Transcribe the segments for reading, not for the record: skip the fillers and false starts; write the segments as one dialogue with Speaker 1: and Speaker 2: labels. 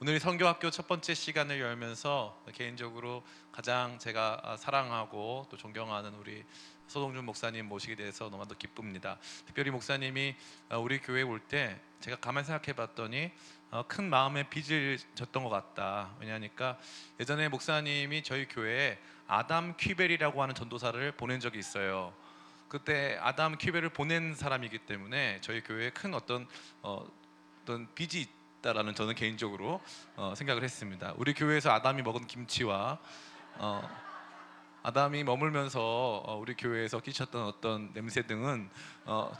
Speaker 1: 오늘 성교학교 첫 번째 시간을 열면서 개인적으로 가장 제가 사랑하고 또 존경하는 우리 서동준 목사님 모시게 돼서 너무나도 기쁩니다. 특별히 목사님이 우리 교회에 올 때 제가 가만히 생각해 봤더니 큰 마음의 빚을 졌던 것 같다. 왜냐하니까 예전에 목사님이 저희 교회에 아담 퀴벨이라고 하는 전도사를 보낸 적이 있어요. 그때 아담 퀴벨을 보낸 사람이기 때문에 저희 교회에 큰 어떤 빚이 있다라는 저는 개인적으로 생각을 했습니다. 우리 교회에서 아담이 먹은 김치와 아담이 머물면서 우리 교회에서 끼쳤던 어떤 냄새 등은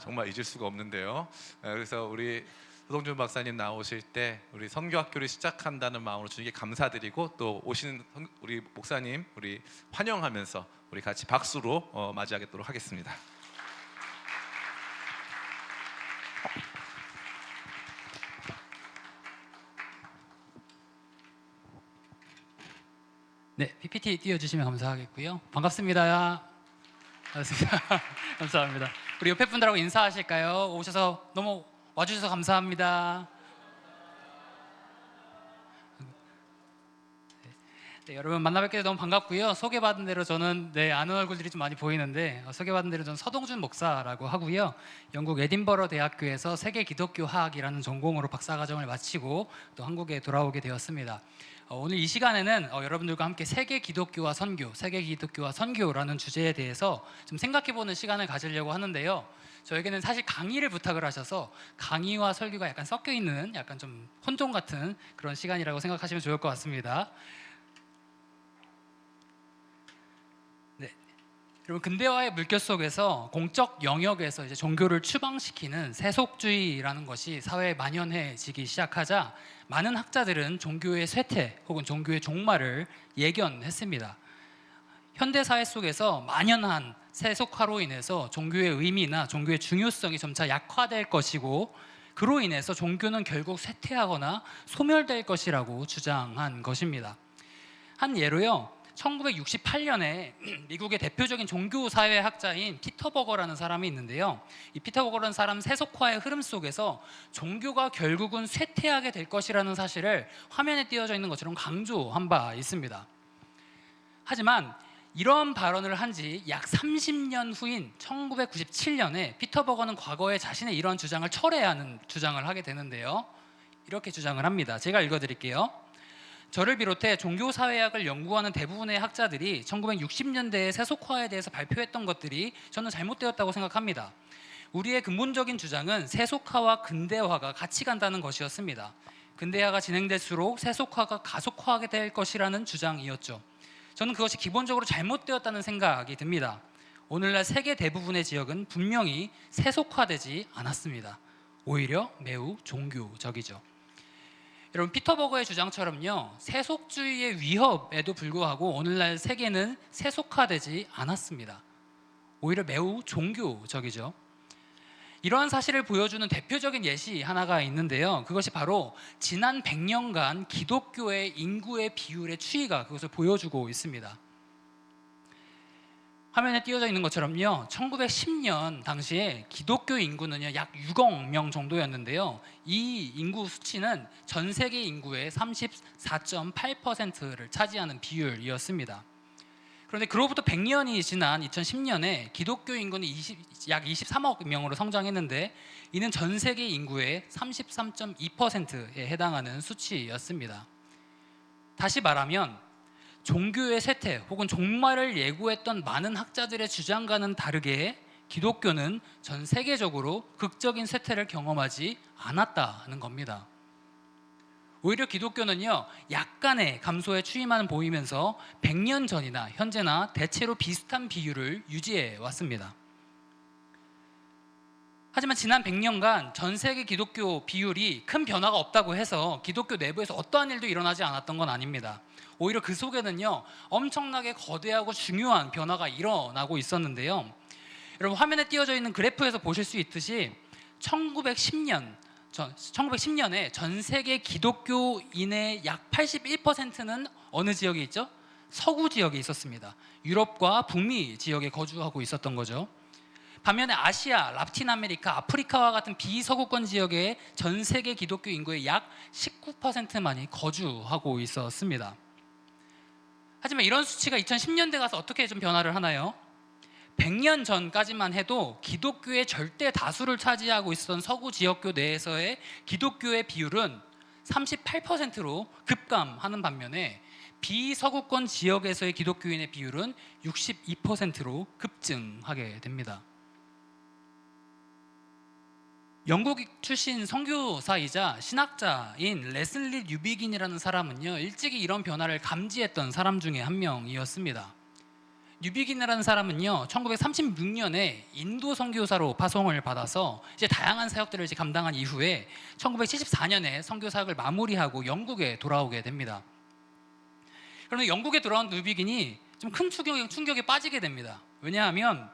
Speaker 1: 정말 잊을 수가 없는데요. 그래서 우리 서동준 박사님 나오실 때 우리 선교학교를 시작한다는 마음으로 주님께 감사드리고 또 오시는 우리 목사님 우리 환영하면서 우리 같이 박수로 맞이하도록 하겠습니다.
Speaker 2: 네, PPT 띄워주시면 감사하겠고요. 반갑습니다. 반갑습니다. 감사합니다. 우리 옆에 분들하고 인사하실까요? 오셔서 너무 와주셔서 감사합니다. 네, 여러분 만나뵙게 돼서 너무 반갑고요. 소개받은 대로 저는 아는 얼굴들이 좀 많이 보이는데 소개받은 대로 저는 서동준 목사라고 하고요. 영국 에딘버러 대학교에서 세계 기독교학이라는 전공으로 박사과정을 마치고 또 한국에 돌아오게 되었습니다. 오늘 이 시간에는 여러분들과 함께 세계 기독교와 선교, 세계 기독교와 선교라는 주제에 대해서 좀 생각해보는 시간을 가지려고 하는데요. 저에게는 사실 강의를 부탁을 하셔서 강의와 설교가 약간 섞여 있는 약간 좀 혼종 같은 그런 시간이라고 생각하시면 좋을 것 같습니다. 여러분, 근대화의 물결 속에서 공적 영역에서 이제 종교를 추방시키는 세속주의라는 것이 사회에 만연해지기 시작하자 많은 학자들은 종교의 쇠퇴 혹은 종교의 종말을 예견했습니다. 현대 사회 속에서 만연한 세속화로 인해서 종교의 의미나 종교의 중요성이 점차 약화될 것이고 그로 인해서 종교는 결국 쇠퇴하거나 소멸될 것이라고 주장한 것입니다. 한 예로요. 1968년에 미국의 대표적인 종교사회학자인 피터 버거라는 사람이 있는데요. 이 피터 버거라는 사람 세속화의 흐름 속에서 종교가 결국은 쇠퇴하게 될 것이라는 사실을 화면에 띄어져 있는 것처럼 강조한 바 있습니다. 하지만 이러한 발언을 한 지 약 30년 후인 1997년에 피터 버거는 과거에 자신의 이러한 주장을 철회하는 주장을 하게 되는데요. 이렇게 주장을 합니다. 제가 읽어드릴게요. 저를 비롯해 종교사회학을 연구하는 대부분의 학자들이 1960년대의 세속화에 대해서 발표했던 것들이 저는 잘못되었다고 생각합니다. 우리의 근본적인 주장은 세속화와 근대화가 같이 간다는 것이었습니다. 근대화가 진행될수록 세속화가 가속화하게 될 것이라는 주장이었죠. 저는 그것이 기본적으로 잘못되었다는 생각이 듭니다. 오늘날 세계 대부분의 지역은 분명히 세속화되지 않았습니다. 오히려 매우 종교적이죠. 여러분, 피터 버거의 주장처럼요, 세속주의의 위협에도 불구하고 오늘날 세계는 세속화되지 않았습니다. 오히려 매우 종교적이죠. 이러한 사실을 보여주는 대표적인 예시 하나가 있는데요. 그것이 바로 지난 100년간 기독교의 인구의 비율의 추이가 그것을 보여주고 있습니다. 화면에 띄어져 있는 것처럼요, 1910년 당시에 기독교 인구는요 약 6억 명 정도였는데요. 이 인구 수치는 전 세계 인구의 34.8%를 차지하는 비율이었습니다. 그런데 그로부터 100년이 지난 2010년에 기독교 인구는 약 23억 명으로 성장했는데 이는 전 세계 인구의 33.2%에 해당하는 수치였습니다. 다시 말하면 종교의 쇠퇴 혹은 종말을 예고했던 많은 학자들의 주장과는 다르게 기독교는 전 세계적으로 극적인 쇠퇴를 경험하지 않았다는 겁니다. 오히려 기독교는요, 약간의 감소에 추이만 보이면서 100년 전이나 현재나 대체로 비슷한 비율을 유지해 왔습니다. 하지만 지난 100년간 전 세계 기독교 비율이 큰 변화가 없다고 해서 기독교 내부에서 어떠한 일도 일어나지 않았던 건 아닙니다. 오히려 그 속에는요, 엄청나게 거대하고 중요한 변화가 일어나고 있었는데요. 여러분, 화면에 띄어져 있는 그래프에서 보실 수 있듯이 1910년에 전 세계 기독교인의 약 81%는 어느 지역에 있죠? 서구 지역에 있었습니다. 유럽과 북미 지역에 거주하고 있었던 거죠. 반면에 아시아, 라틴 아메리카, 아프리카와 같은 비서구권 지역의 전 세계 기독교 인구의 약 19%만이 거주하고 있었습니다. 하지만 이런 수치가 2010년대 가서 어떻게 좀 변화를 하나요? 100년 전까지만 해도 기독교의 절대 다수를 차지하고 있었던 서구 지역교 내에서의 기독교의 비율은 38%로 급감하는 반면에 비서구권 지역에서의 기독교인의 비율은 62%로 급증하게 됩니다. 영국 출신 선교사이자 신학자인 레슬리 뉴비긴이라는 사람은요, 일찍이 이런 변화를 감지했던 사람 중에 한 명이었습니다. 뉴비긴이라는 사람은요, 1936년에 인도 선교사로 파송을 받아서 이제 다양한 사역들을 이제 감당한 이후에 1974년에 선교 사역을 마무리하고 영국에 돌아오게 됩니다. 그러면 영국에 돌아온 뉴비긴이 좀 큰 충격에 빠지게 됩니다. 왜냐하면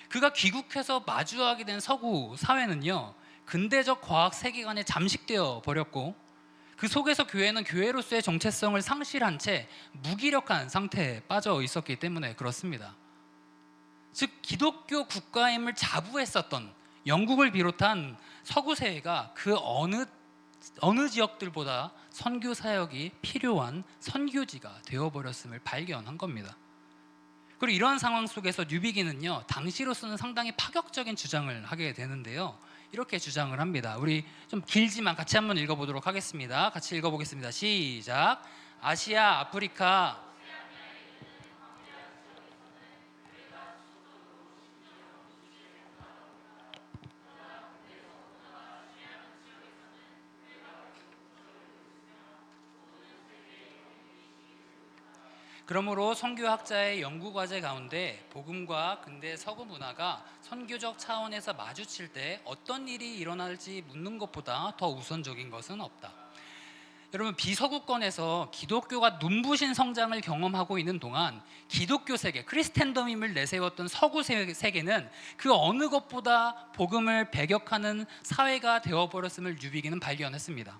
Speaker 2: 그가 귀국해서 마주하게 된 서구 사회는요, 근대적 과학 세계관에 잠식되어 버렸고 그 속에서 교회는 교회로서의 정체성을 상실한 채 무기력한 상태에 빠져 있었기 때문에 그렇습니다. 즉 기독교 국가임을 자부했었던 영국을 비롯한 서구 세계가 그 어느 지역들보다 선교 사역이 필요한 선교지가 되어버렸음을 발견한 겁니다. 그리고 이런 상황 속에서 뉴비긴은요, 당시로서는 상당히 파격적인 주장을 하게 되는데요, 이렇게 주장을 합니다. 우리 좀 길지만 같이 한번 읽어보도록 하겠습니다. 같이 읽어보겠습니다. 시작. 아시아, 아프리카, 그러므로 선교학자의 연구 과제 가운데 복음과 근대 서구 문화가 선교적 차원에서 마주칠 때 어떤 일이 일어날지 묻는 것보다 더 우선적인 것은 없다. 여러분, 비서구권에서 기독교가 눈부신 성장을 경험하고 있는 동안 기독교 세계, 크리스텐덤임을 내세웠던 서구 세계는 그 어느 것보다 복음을 배격하는 사회가 되어버렸음을 뉴비긴은 발견했습니다.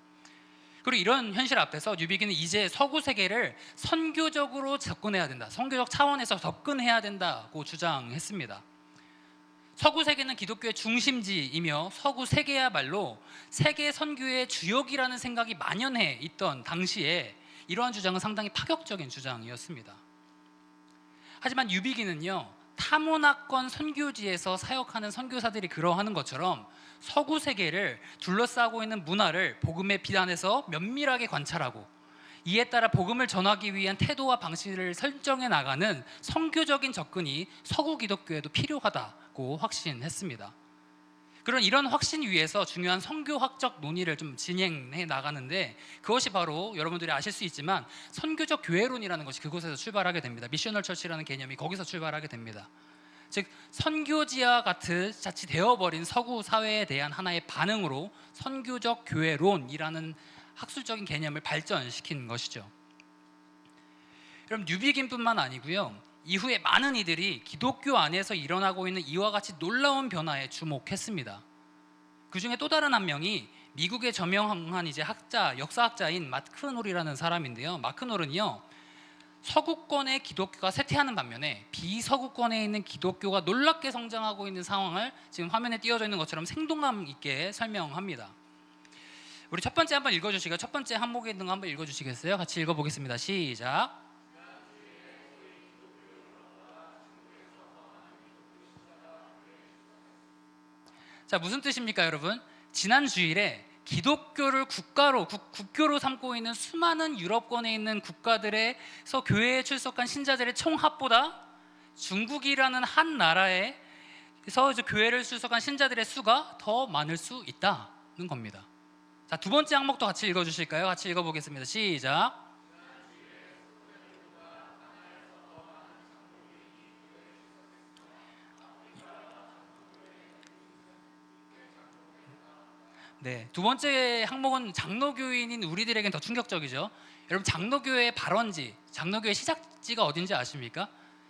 Speaker 2: 그리고 이런 현실 앞에서 뉴비긴은 이제 서구 세계를 선교적으로 접근해야 된다, 선교적 차원에서 접근해야 된다고 주장했습니다. 서구 세계는 기독교의 중심지이며 서구 세계야말로 세계 선교의 주역이라는 생각이 만연해 있던 당시에 이러한 주장은 상당히 파격적인 주장이었습니다. 하지만 뉴비긴은요, 타문화권 선교지에서 사역하는 선교사들이 그러하는 것처럼 서구 세계를 둘러싸고 있는 문화를 복음의 빛 안에서 면밀하게 관찰하고 이에 따라 복음을 전하기 위한 태도와 방식을 설정해 나가는 선교적인 접근이 서구 기독교에도 필요하다고 확신했습니다. 그런 이런 확신 위에서 중요한 선교학적 논의를 좀 진행해 나가는데, 그것이 바로 여러분들이 아실 수 있지만 선교적 교회론이라는 것이 그곳에서 출발하게 됩니다. 미셔널 처치라는 개념이 거기서 출발하게 됩니다. 즉 선교지와 같이 자칫 되어버린 서구 사회에 대한 하나의 반응으로 선교적 교회론이라는 학술적인 개념을 발전시킨 것이죠. 그럼 뉴비긴뿐만 아니고요, 이후에 많은 이들이 기독교 안에서 일어나고 있는 이와 같이 놀라운 변화에 주목했습니다. 그 중에 또 다른 한 명이 미국의 저명한 이제 역사학자인 마크놀이라는 사람인데요. 마크놀은요, 서구권의 기독교가 쇠퇴하는 반면에 비서구권에 있는 기독교가 놀랍게 성장하고 있는 상황을 지금 화면에 띄어져 있는 것처럼 생동감 있게 설명합니다. 우리 첫 번째 한번 읽어주시고요. 첫 번째 항목에 있는 거 한번 읽어주시겠어요? 같이 읽어보겠습니다. 시작. 자, 무슨 뜻입니까, 여러분? 지난 주일에 기독교를 국교로 삼고 있는 수많은 유럽권에 있는 국가들에서 교회에 출석한 신자들의 총합보다 중국이라는 한 나라에서 이제 교회를 출석한 신자들의 수가 더 많을 수 있다는 겁니다. 자, 두 번째 항목도 같이 읽어주실까요? 같이 읽어보겠습니다. 시작. 네, 두 번째 항목은 장로교인인 우리들에겐 더 충격적이죠. 여러분, 장로교의 발원지, 장로교의 시작지가 어딘지 아십니까?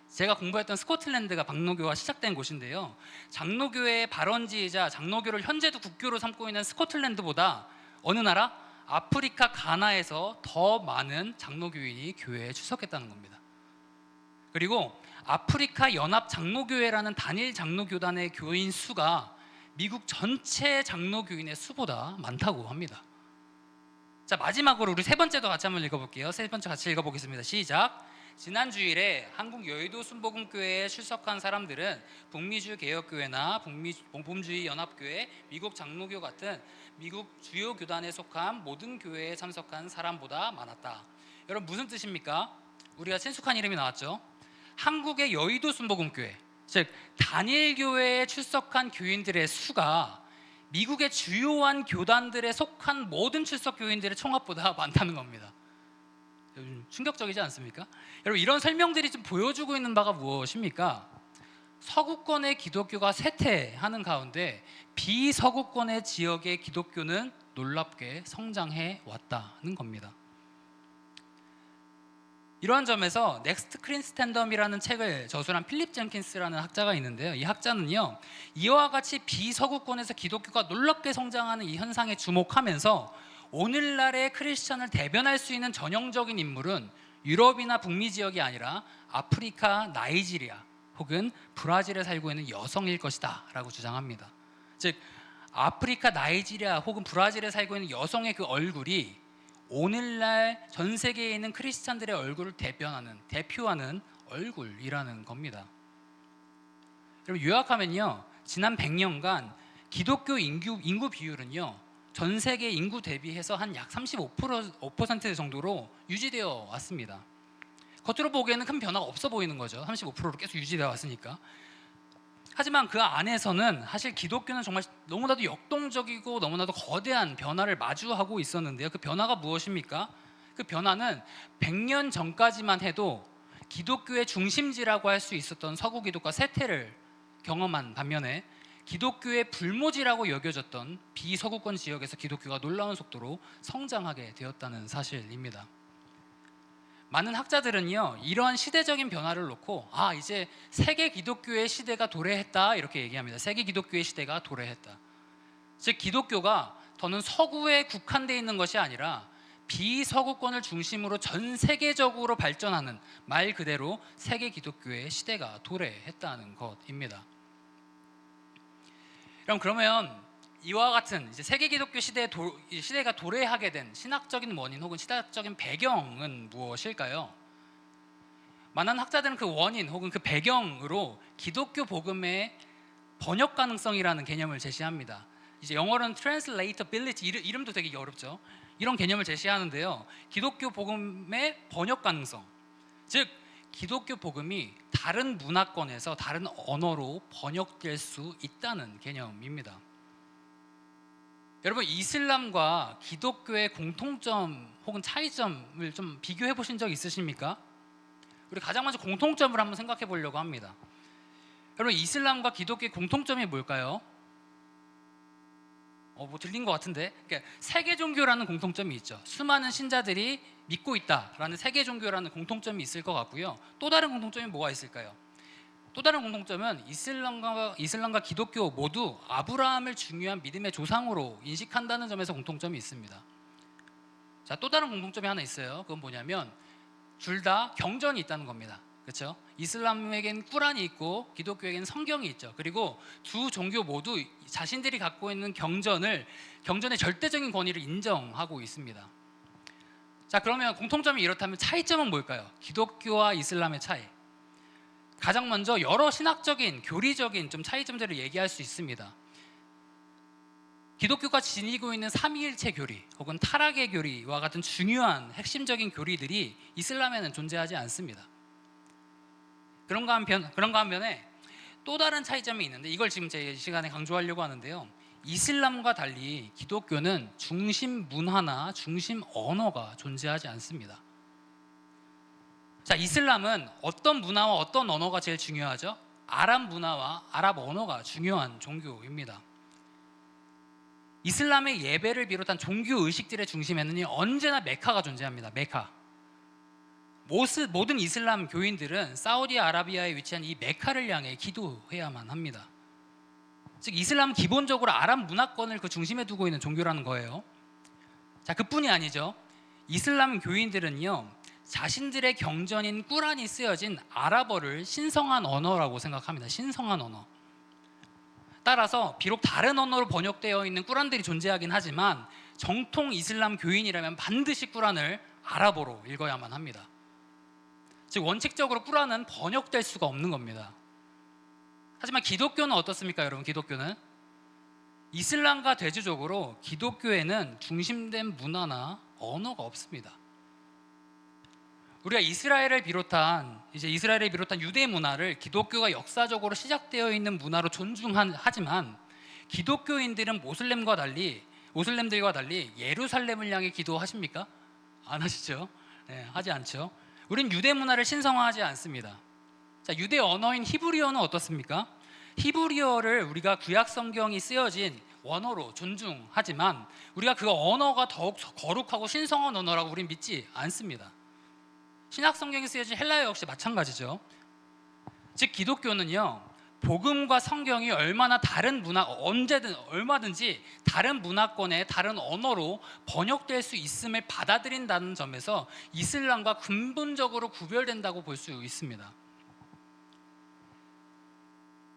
Speaker 2: 제가 공부했던 스코틀랜드가 장로교가 시작된 곳인데요, 장로교의 발원지이자 장로교를 현재도 국교로 삼고 있는 스코틀랜드보다 어느 나라? 아프리카 가나에서 더 많은 장로교인이 교회에 출석했다는 겁니다. 그리고 아프리카 연합 장로교회라는 단일 장로교단의 교인 수가 미국 전체 장로교인의 수보다 많다고 합니다. 자, 마지막으로 우리 세 번째도 같이 한번 읽어볼게요. 세 번째 같이 읽어보겠습니다. 시작. 지난 주일에 한국 여의도 순복음교회에 출석한 사람들은 북미주 개혁교회나 복음주의 연합교회, 미국 장로교 같은 미국 주요 교단에 속한 모든 교회에 참석한 사람보다 많았다. 여러분, 무슨 뜻입니까? 우리가 친숙한 이름이 나왔죠. 한국의 여의도 순복음교회, 즉 단일교회에 출석한 교인들의 수가 미국의 주요한 교단들에 속한 모든 출석 교인들의 총합보다 많다는 겁니다. 충격적이지 않습니까? 여러분, 이런 설명들이 좀 보여주고 있는 바가 무엇입니까? 서구권의 기독교가 쇠퇴하는 가운데 비서구권의 지역의 기독교는 놀랍게 성장해 왔다는 겁니다. 이러한 점에서 넥스트 크리스텐덤이라는 책을 저술한 필립 젠킨스라는 학자가 있는데요. 이 학자는요, 이와 같이 비서구권에서 기독교가 놀랍게 성장하는 이 현상에 주목하면서 오늘날의 크리스천을 대변할 수 있는 전형적인 인물은 유럽이나 북미 지역이 아니라 아프리카, 나이지리아 혹은 브라질에 살고 있는 여성일 것이다 라고 주장합니다. 즉 아프리카, 나이지리아 혹은 브라질에 살고 있는 여성의 그 얼굴이 오늘날 전 세계에 있는 크리스찬들의 얼굴을 대표하는 얼굴이라는 겁니다. 여러분, 요약하면요, 지난 100년간 기독교 인구 비율은요, 전 세계 인구 대비해서 한 약 35% 정도로 유지되어 왔습니다. 겉으로 보기에는 큰 변화가 없어 보이는 거죠. 35%로 계속 유지되어 왔으니까. 하지만 그 안에서는 사실 기독교는 정말 너무나도 역동적이고 너무나도 거대한 변화를 마주하고 있었는데요. 그 변화가 무엇입니까? 그 변화는 100년 전까지만 해도 기독교의 중심지라고 할 수 있었던 서구 기독과 쇠퇴를 경험한 반면에 기독교의 불모지라고 여겨졌던 비서구권 지역에서 기독교가 놀라운 속도로 성장하게 되었다는 사실입니다. 많은 학자들은요, 이러한 시대적인 변화를 놓고 이제 세계 기독교의 시대가 도래했다 이렇게 얘기합니다. 세계 기독교의 시대가 도래했다. 즉 기독교가 더는 서구에 국한되어 있는 것이 아니라 비서구권을 중심으로 전 세계적으로 발전하는, 말 그대로 세계 기독교의 시대가 도래했다는 것입니다. 그러면 이와 같은 이제 세계 기독교 시대가 도래하게 된 신학적인 원인 혹은 시대적인 배경은 무엇일까요? 많은 학자들은 그 원인 혹은 그 배경으로 기독교 복음의 번역 가능성이라는 개념을 제시합니다. 이제 영어로는 translatability, 이름도 되게 어렵죠. 이런 개념을 제시하는데요. 기독교 복음의 번역 가능성, 즉 기독교 복음이 다른 문화권에서 다른 언어로 번역될 수 있다는 개념입니다. 여러분, 이슬람과 기독교의 공통점 혹은 차이점을 좀 비교해 보신 적 있으십니까? 우리 가장 먼저 공통점을 한번 생각해 보려고 합니다. 여러분, 이슬람과 기독교의 공통점이 뭘까요? 뭐 들린 것 같은데, 그러니까 세계 종교라는 공통점이 있죠. 수많은 신자들이 믿고 있다라는 세계 종교라는 공통점이 있을 것 같고요. 또 다른 공통점이 뭐가 있을까요? 또 다른 공통점은 이슬람과 기독교 모두 아브라함을 중요한 믿음의 조상으로 인식한다는 점에서 공통점이 있습니다. 자, 또 다른 공통점이 하나 있어요. 그건 뭐냐면 둘 다 경전이 있다는 겁니다. 그렇죠? 이슬람에겐 꾸란이 있고 기독교에겐 성경이 있죠. 그리고 두 종교 모두 자신들이 갖고 있는 경전의 절대적인 권위를 인정하고 있습니다. 자, 그러면 공통점이 이렇다면 차이점은 뭘까요? 기독교와 이슬람의 차이. 가장 먼저 여러 신학적인, 교리적인 좀 차이점들을 얘기할 수 있습니다. 기독교가 지니고 있는 삼위일체 교리 혹은 타락의 교리와 같은 중요한 핵심적인 교리들이 이슬람에는 존재하지 않습니다. 그런가 한 반면에 또 다른 차이점이 있는데, 이걸 지금 제 시간에 강조하려고 하는데요. 이슬람과 달리 기독교는 중심 문화나 중심 언어가 존재하지 않습니다. 자, 이슬람은 어떤 문화와 어떤 언어가 제일 중요하죠? 아랍 문화와 아랍 언어가 중요한 종교입니다. 이슬람의 예배를 비롯한 종교 의식들의 중심에는 언제나 메카가 존재합니다. 메카. 모든 이슬람 교인들은 사우디아라비아에 위치한 이 메카를 향해 기도해야만 합니다. 즉 이슬람은 기본적으로 아랍 문화권을 그 중심에 두고 있는 종교라는 거예요. 자, 그뿐이 아니죠. 이슬람 교인들은요, 자신들의 경전인 꾸란이 쓰여진 아랍어를 신성한 언어라고 생각합니다. 신성한 언어. 따라서 비록 다른 언어로 번역되어 있는 꾸란들이 존재하긴 하지만 정통 이슬람 교인이라면 반드시 꾸란을 아랍어로 읽어야만 합니다. 즉 원칙적으로 꾸란은 번역될 수가 없는 겁니다. 하지만 기독교는 어떻습니까, 여러분? 기독교는 이슬람과 대조적으로 기독교에는 중심된 문화나 언어가 없습니다. 우리가 이스라엘을 비롯한 유대 문화를 기독교가 역사적으로 시작되어 있는 문화로 존중하지만 기독교인들은 모슬렘들과 달리 예루살렘을 향해 기도하십니까? 안 하시죠? 네, 하지 않죠. 우린 유대 문화를 신성화하지 않습니다. 자, 유대 언어인 히브리어는 어떻습니까? 히브리어를 우리가 구약 성경이 쓰여진 원어로 존중하지만 우리가 그 언어가 더욱 거룩하고 신성한 언어라고 우린 믿지 않습니다. 신약 성경에 쓰여진 헬라어 역시 마찬가지죠. 즉 기독교는요, 복음과 성경이 얼마든지 다른 문화권의 다른 언어로 번역될 수 있음을 받아들인다는 점에서 이슬람과 근본적으로 구별된다고 볼 수 있습니다.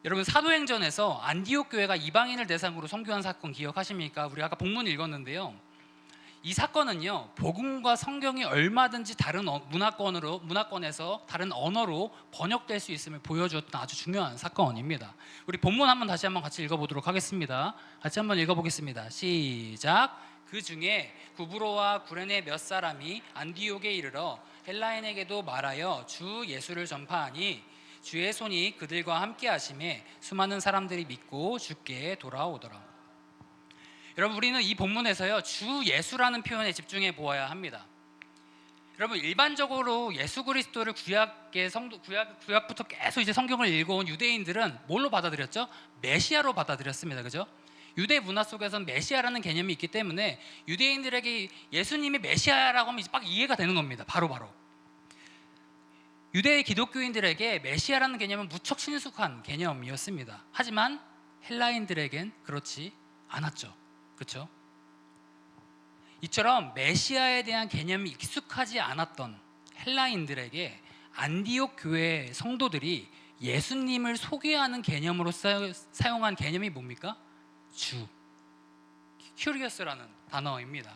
Speaker 2: 여러분, 사도행전에서 안디옥 교회가 이방인을 대상으로 선교한 사건 기억하십니까? 우리 아까 본문 읽었는데요. 이 사건은요, 복음과 성경이 얼마든지 다른 문화권에서 다른 언어로 번역될 수 있음을 보여주었던 아주 중요한 사건입니다. 우리 본문 다시 한번 같이 읽어보도록 하겠습니다. 같이 한번 읽어보겠습니다. 시작. 그 중에 구브로와 구레네 몇 사람이 안디옥에 이르러 헬라인에게도 말하여 주 예수를 전파하니 주의 손이 그들과 함께 하심에 수많은 사람들이 믿고 주께 돌아오더라. 여러분, 우리는 이 본문에서요, 주 예수라는 표현에 집중해 보아야 합니다. 여러분, 일반적으로 예수 그리스도를 구약부터 계속 이제 성경을 읽어온 유대인들은 뭘로 받아들였죠? 메시아로 받아들였습니다. 그죠? 유대 문화 속에서는 메시아라는 개념이 있기 때문에 유대인들에게 예수님이 메시아라고 하면 이제 막 이해가 되는 겁니다. 바로. 유대 기독교인들에게 메시아라는 개념은 무척 친숙한 개념이었습니다. 하지만 헬라인들에겐 그렇지 않았죠. 그렇죠? 이처럼 메시아에 대한 개념이 익숙하지 않았던 헬라인들에게 안디옥 교회 성도들이 예수님을 소개하는 개념으로 사용한 개념이 뭡니까? 주, 큐리어스라는 단어입니다.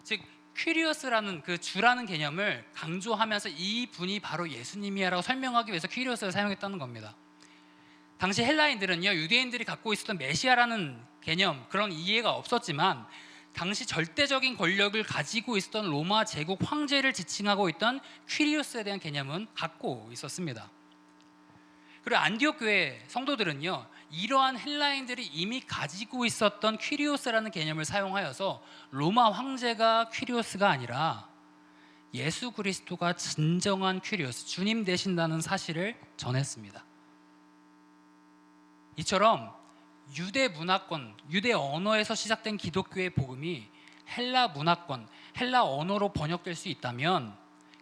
Speaker 2: 즉 큐리어스라는 그 주라는 개념을 강조하면서 이 분이 바로 예수님이야라고 설명하기 위해서 큐리어스를 사용했다는 겁니다. 당시 헬라인들은요, 유대인들이 갖고 있었던 메시아라는 개념, 그런 이해가 없었지만 당시 절대적인 권력을 가지고 있었던 로마 제국 황제를 지칭하고 있던 퀴리오스에 대한 개념은 갖고 있었습니다. 그리고 안디옥 교회 성도들은요, 이러한 헬라인들이 이미 가지고 있었던 퀴리오스라는 개념을 사용하여서 로마 황제가 퀴리오스가 아니라 예수 그리스도가 진정한 퀴리오스, 주님 되신다는 사실을 전했습니다. 이처럼 유대 문화권, 유대 언어에서 시작된 기독교의 복음이 헬라 문화권, 헬라 언어로 번역될 수 있다면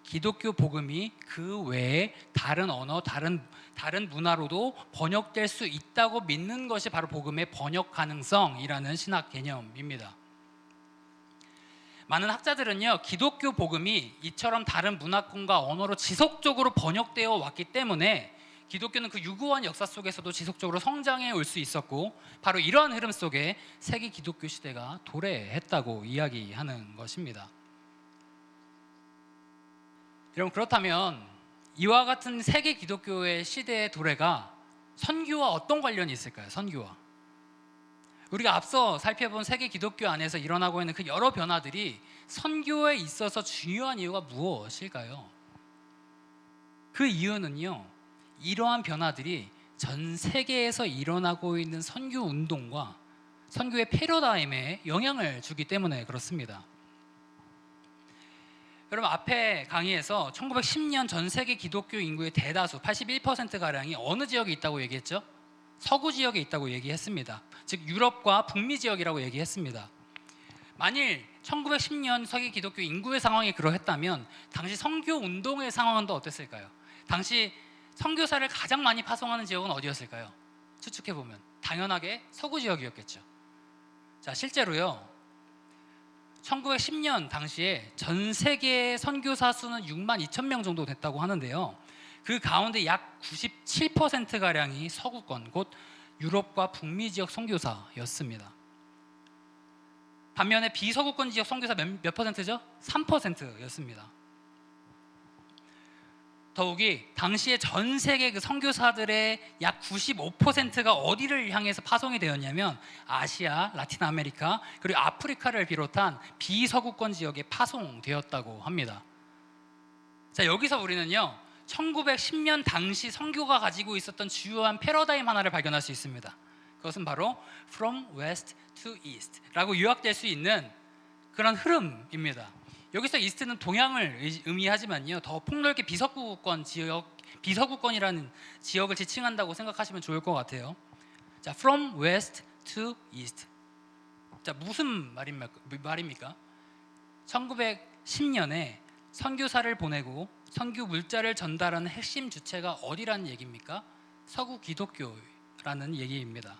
Speaker 2: 기독교 복음이 그 외에 다른 언어, 다른 문화로도 번역될 수 있다고 믿는 것이 바로 복음의 번역 가능성이라는 신학 개념입니다. 많은 학자들은요, 기독교 복음이 이처럼 다른 문화권과 언어로 지속적으로 번역되어 왔기 때문에 기독교는 그 유구한 역사 속에서도 지속적으로 성장해 올 수 있었고, 바로 이러한 흐름 속에 세계 기독교 시대가 도래했다고 이야기하는 것입니다. 여러분, 그렇다면 이와 같은 세계 기독교의 시대의 도래가 선교와 어떤 관련이 있을까요? 선교와 우리가 앞서 살펴본 세계 기독교 안에서 일어나고 있는 그 여러 변화들이 선교에 있어서 중요한 이유가 무엇일까요? 그 이유는요, 이러한 변화들이 전 세계에서 일어나고 있는 선교 운동과 선교의 패러다임에 영향을 주기 때문에 그렇습니다. 여러분, 앞에 강의에서 1910년 전 세계 기독교 인구의 대다수 81%가량이 어느 지역에 있다고 얘기했죠? 서구 지역에 있다고 얘기했습니다. 즉 유럽과 북미 지역이라고 얘기했습니다. 만일 1910년 세계 기독교 인구의 상황이 그러했다면 당시 선교 운동의 상황은 또 어땠을까요? 당시 선교사를 가장 많이 파송하는 지역은 어디였을까요? 추측해보면 당연하게 서구 지역이었겠죠. 자, 실제로요, 1910년 당시에 전 세계 선교사 수는 6만 2천 명 정도 됐다고 하는데요. 그 가운데 약 97%가량이 서구권, 곧 유럽과 북미 지역 선교사였습니다. 반면에 비서구권 지역 선교사 몇 퍼센트죠? 3%였습니다. 더욱이 당시에 전 세계 그 선교사들의 약 95%가 어디를 향해서 파송이 되었냐면 아시아, 라틴 아메리카, 그리고 아프리카를 비롯한 비서구권 지역에 파송되었다고 합니다. 자, 여기서 우리는요 1910년 당시 선교가 가지고 있었던 주요한 패러다임 하나를 발견할 수 있습니다. 그것은 바로 From West to East 라고 요약될 수 있는 그런 흐름입니다. 여기서 이스트는 동양을 의미하지만요, 더 폭넓게 비서구권 지역, 비서구권이라는 지역을 지칭한다고 생각하시면 좋을 것 같아요. 자, From West to East. 자, 무슨 말입니까? 1910년에 선교사를 보내고 선교 물자를 전달하는 핵심 주체가 어디라는 얘기입니까? 서구 기독교라는 얘기입니다.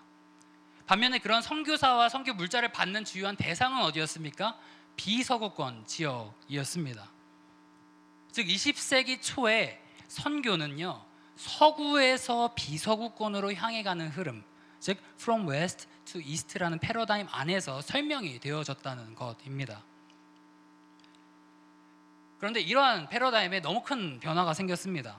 Speaker 2: 반면에 그런 선교사와 선교 물자를 받는 주요한 대상은 어디였습니까? 비서구권 지역이었습니다. 즉 20세기 초에 선교는요 서구에서 비서구권으로 향해 가는 흐름, 즉 From West to East라는 패러다임 안에서 설명이 되어졌다는 것입니다. 그런데 이러한 패러다임에 너무 큰 변화가 생겼습니다.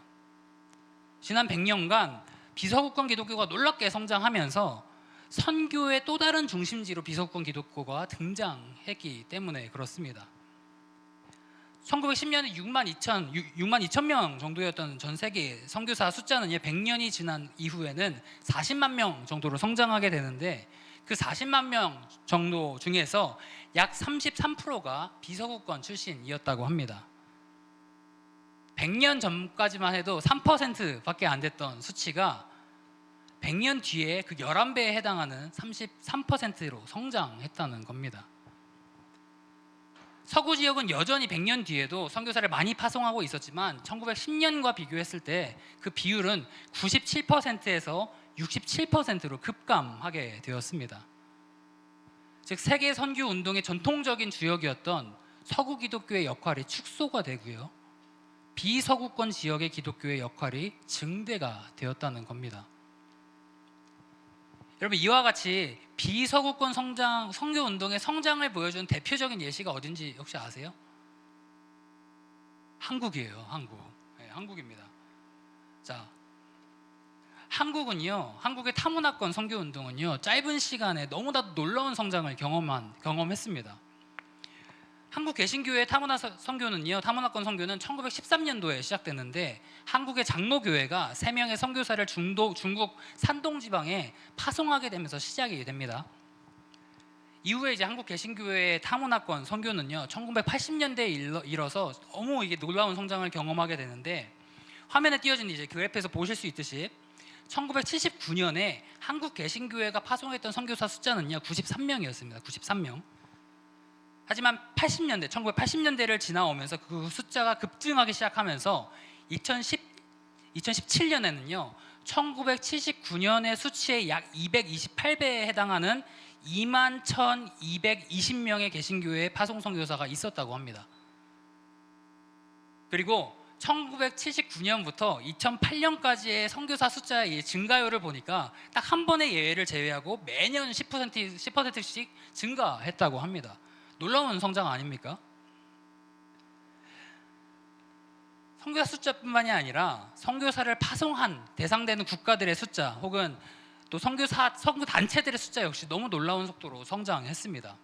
Speaker 2: 지난 100년간 비서구권 기독교가 놀랍게 성장하면서 선교의 또 다른 중심지로 비서구권 기독교가 등장했기 때문에 그렇습니다. 1910년에 6만 2천 명 정도였던 전 세계 선교사 숫자는 100년이 지난 이후에는 40만 명 정도로 성장하게 되는데, 그 40만 명 정도 중에서 약 33%가 비서구권 출신이었다고 합니다. 100년 전까지만 해도 3%밖에 안 됐던 수치가 100년 뒤에 그 11배에 해당하는 33%로 성장했다는 겁니다. 서구 지역은 여전히 100년 뒤에도 선교사를 많이 파송하고 있었지만 1910년과 비교했을 때 그 비율은 97%에서 67%로 급감하게 되었습니다. 즉 세계 선교 운동의 전통적인 주역이었던 서구 기독교의 역할이 축소가 되고요, 비서구권 지역의 기독교의 역할이 증대가 되었다는 겁니다. 여러분, 이와 같이 비서구권 선교 운동의 성장을 보여준 대표적인 예시가 어딘지 혹시 아세요? 한국이에요. 한국. 네, 한국입니다. 자, 한국의 타문화권 선교 운동은요 짧은 시간에 너무나도 놀라운 성장을 경험했습니다. 한국 개신교회 타문화권 선교는 1913년도에 시작됐는데 한국의 장로교회가 3명의 선교사를 중국 산동 지방에 파송하게 되면서 시작이 됩니다. 이후에 이제 한국 개신교회의 타문화권 선교는요 1980년대에 이뤄서 너무 이게 놀라운 성장을 경험하게 되는데, 화면에 띄어진 이제 그래프에서 보실 수 있듯이 1979년에 한국 개신교회가 파송했던 선교사 숫자는요 93명이었습니다. 93명. 하지만 1980년대를 지나오면서 그 숫자가 급증하기 시작하면서 2017년에는요 1979년의 수치의 약 228배에 해당하는 21,220명의 개신교회의 파송 선교사가 있었다고 합니다. 그리고 1979년부터 2008년까지의 선교사 숫자의 증가율을 보니까 딱 한 번의 예외를 제외하고 매년 10%씩 증가했다고 합니다. 놀라운 성장 아닙니까? 선교사 숫자뿐만이 아니라 선교사를 파송한 대상되는 국가들의 숫자 혹은 또 선교 단체들의 숫자 역시 너무 놀라운 속도로 성장했습니다.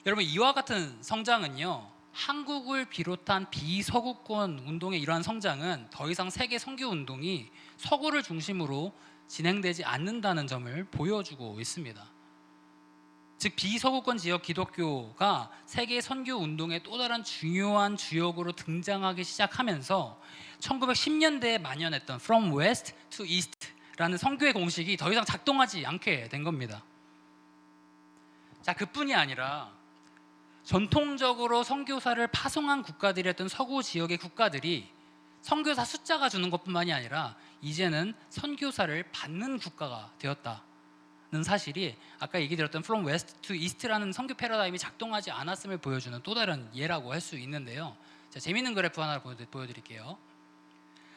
Speaker 2: 여러분, 이와 같은 성장은요 한국을 비롯한 비서구권 운동의 이러한 성장은 더 이상 세계 선교 운동이 서구를 중심으로 진행되지 않는다는 점을 보여주고 있습니다. 즉 비서구권 지역 기독교가 세계 선교 운동의 또 다른 중요한 주역으로 등장하기 시작하면서 1910년대에 만연했던 From West to East라는 선교의 공식이 더 이상 작동하지 않게 된 겁니다. 자, 그뿐이 아니라 전통적으로 선교사를 파송한 국가들이었던 서구 지역의 국가들이 선교사 숫자가 주는 것뿐만이 아니라 이제는 선교사를 받는 국가가 되었다는 사실이 아까 얘기 드렸던 From West to East라는 선교 패러다임이 작동하지 않았음을 보여주는 또 다른 예라고 할 수 있는데요. 자, 재미있는 그래프 하나 보여드릴게요.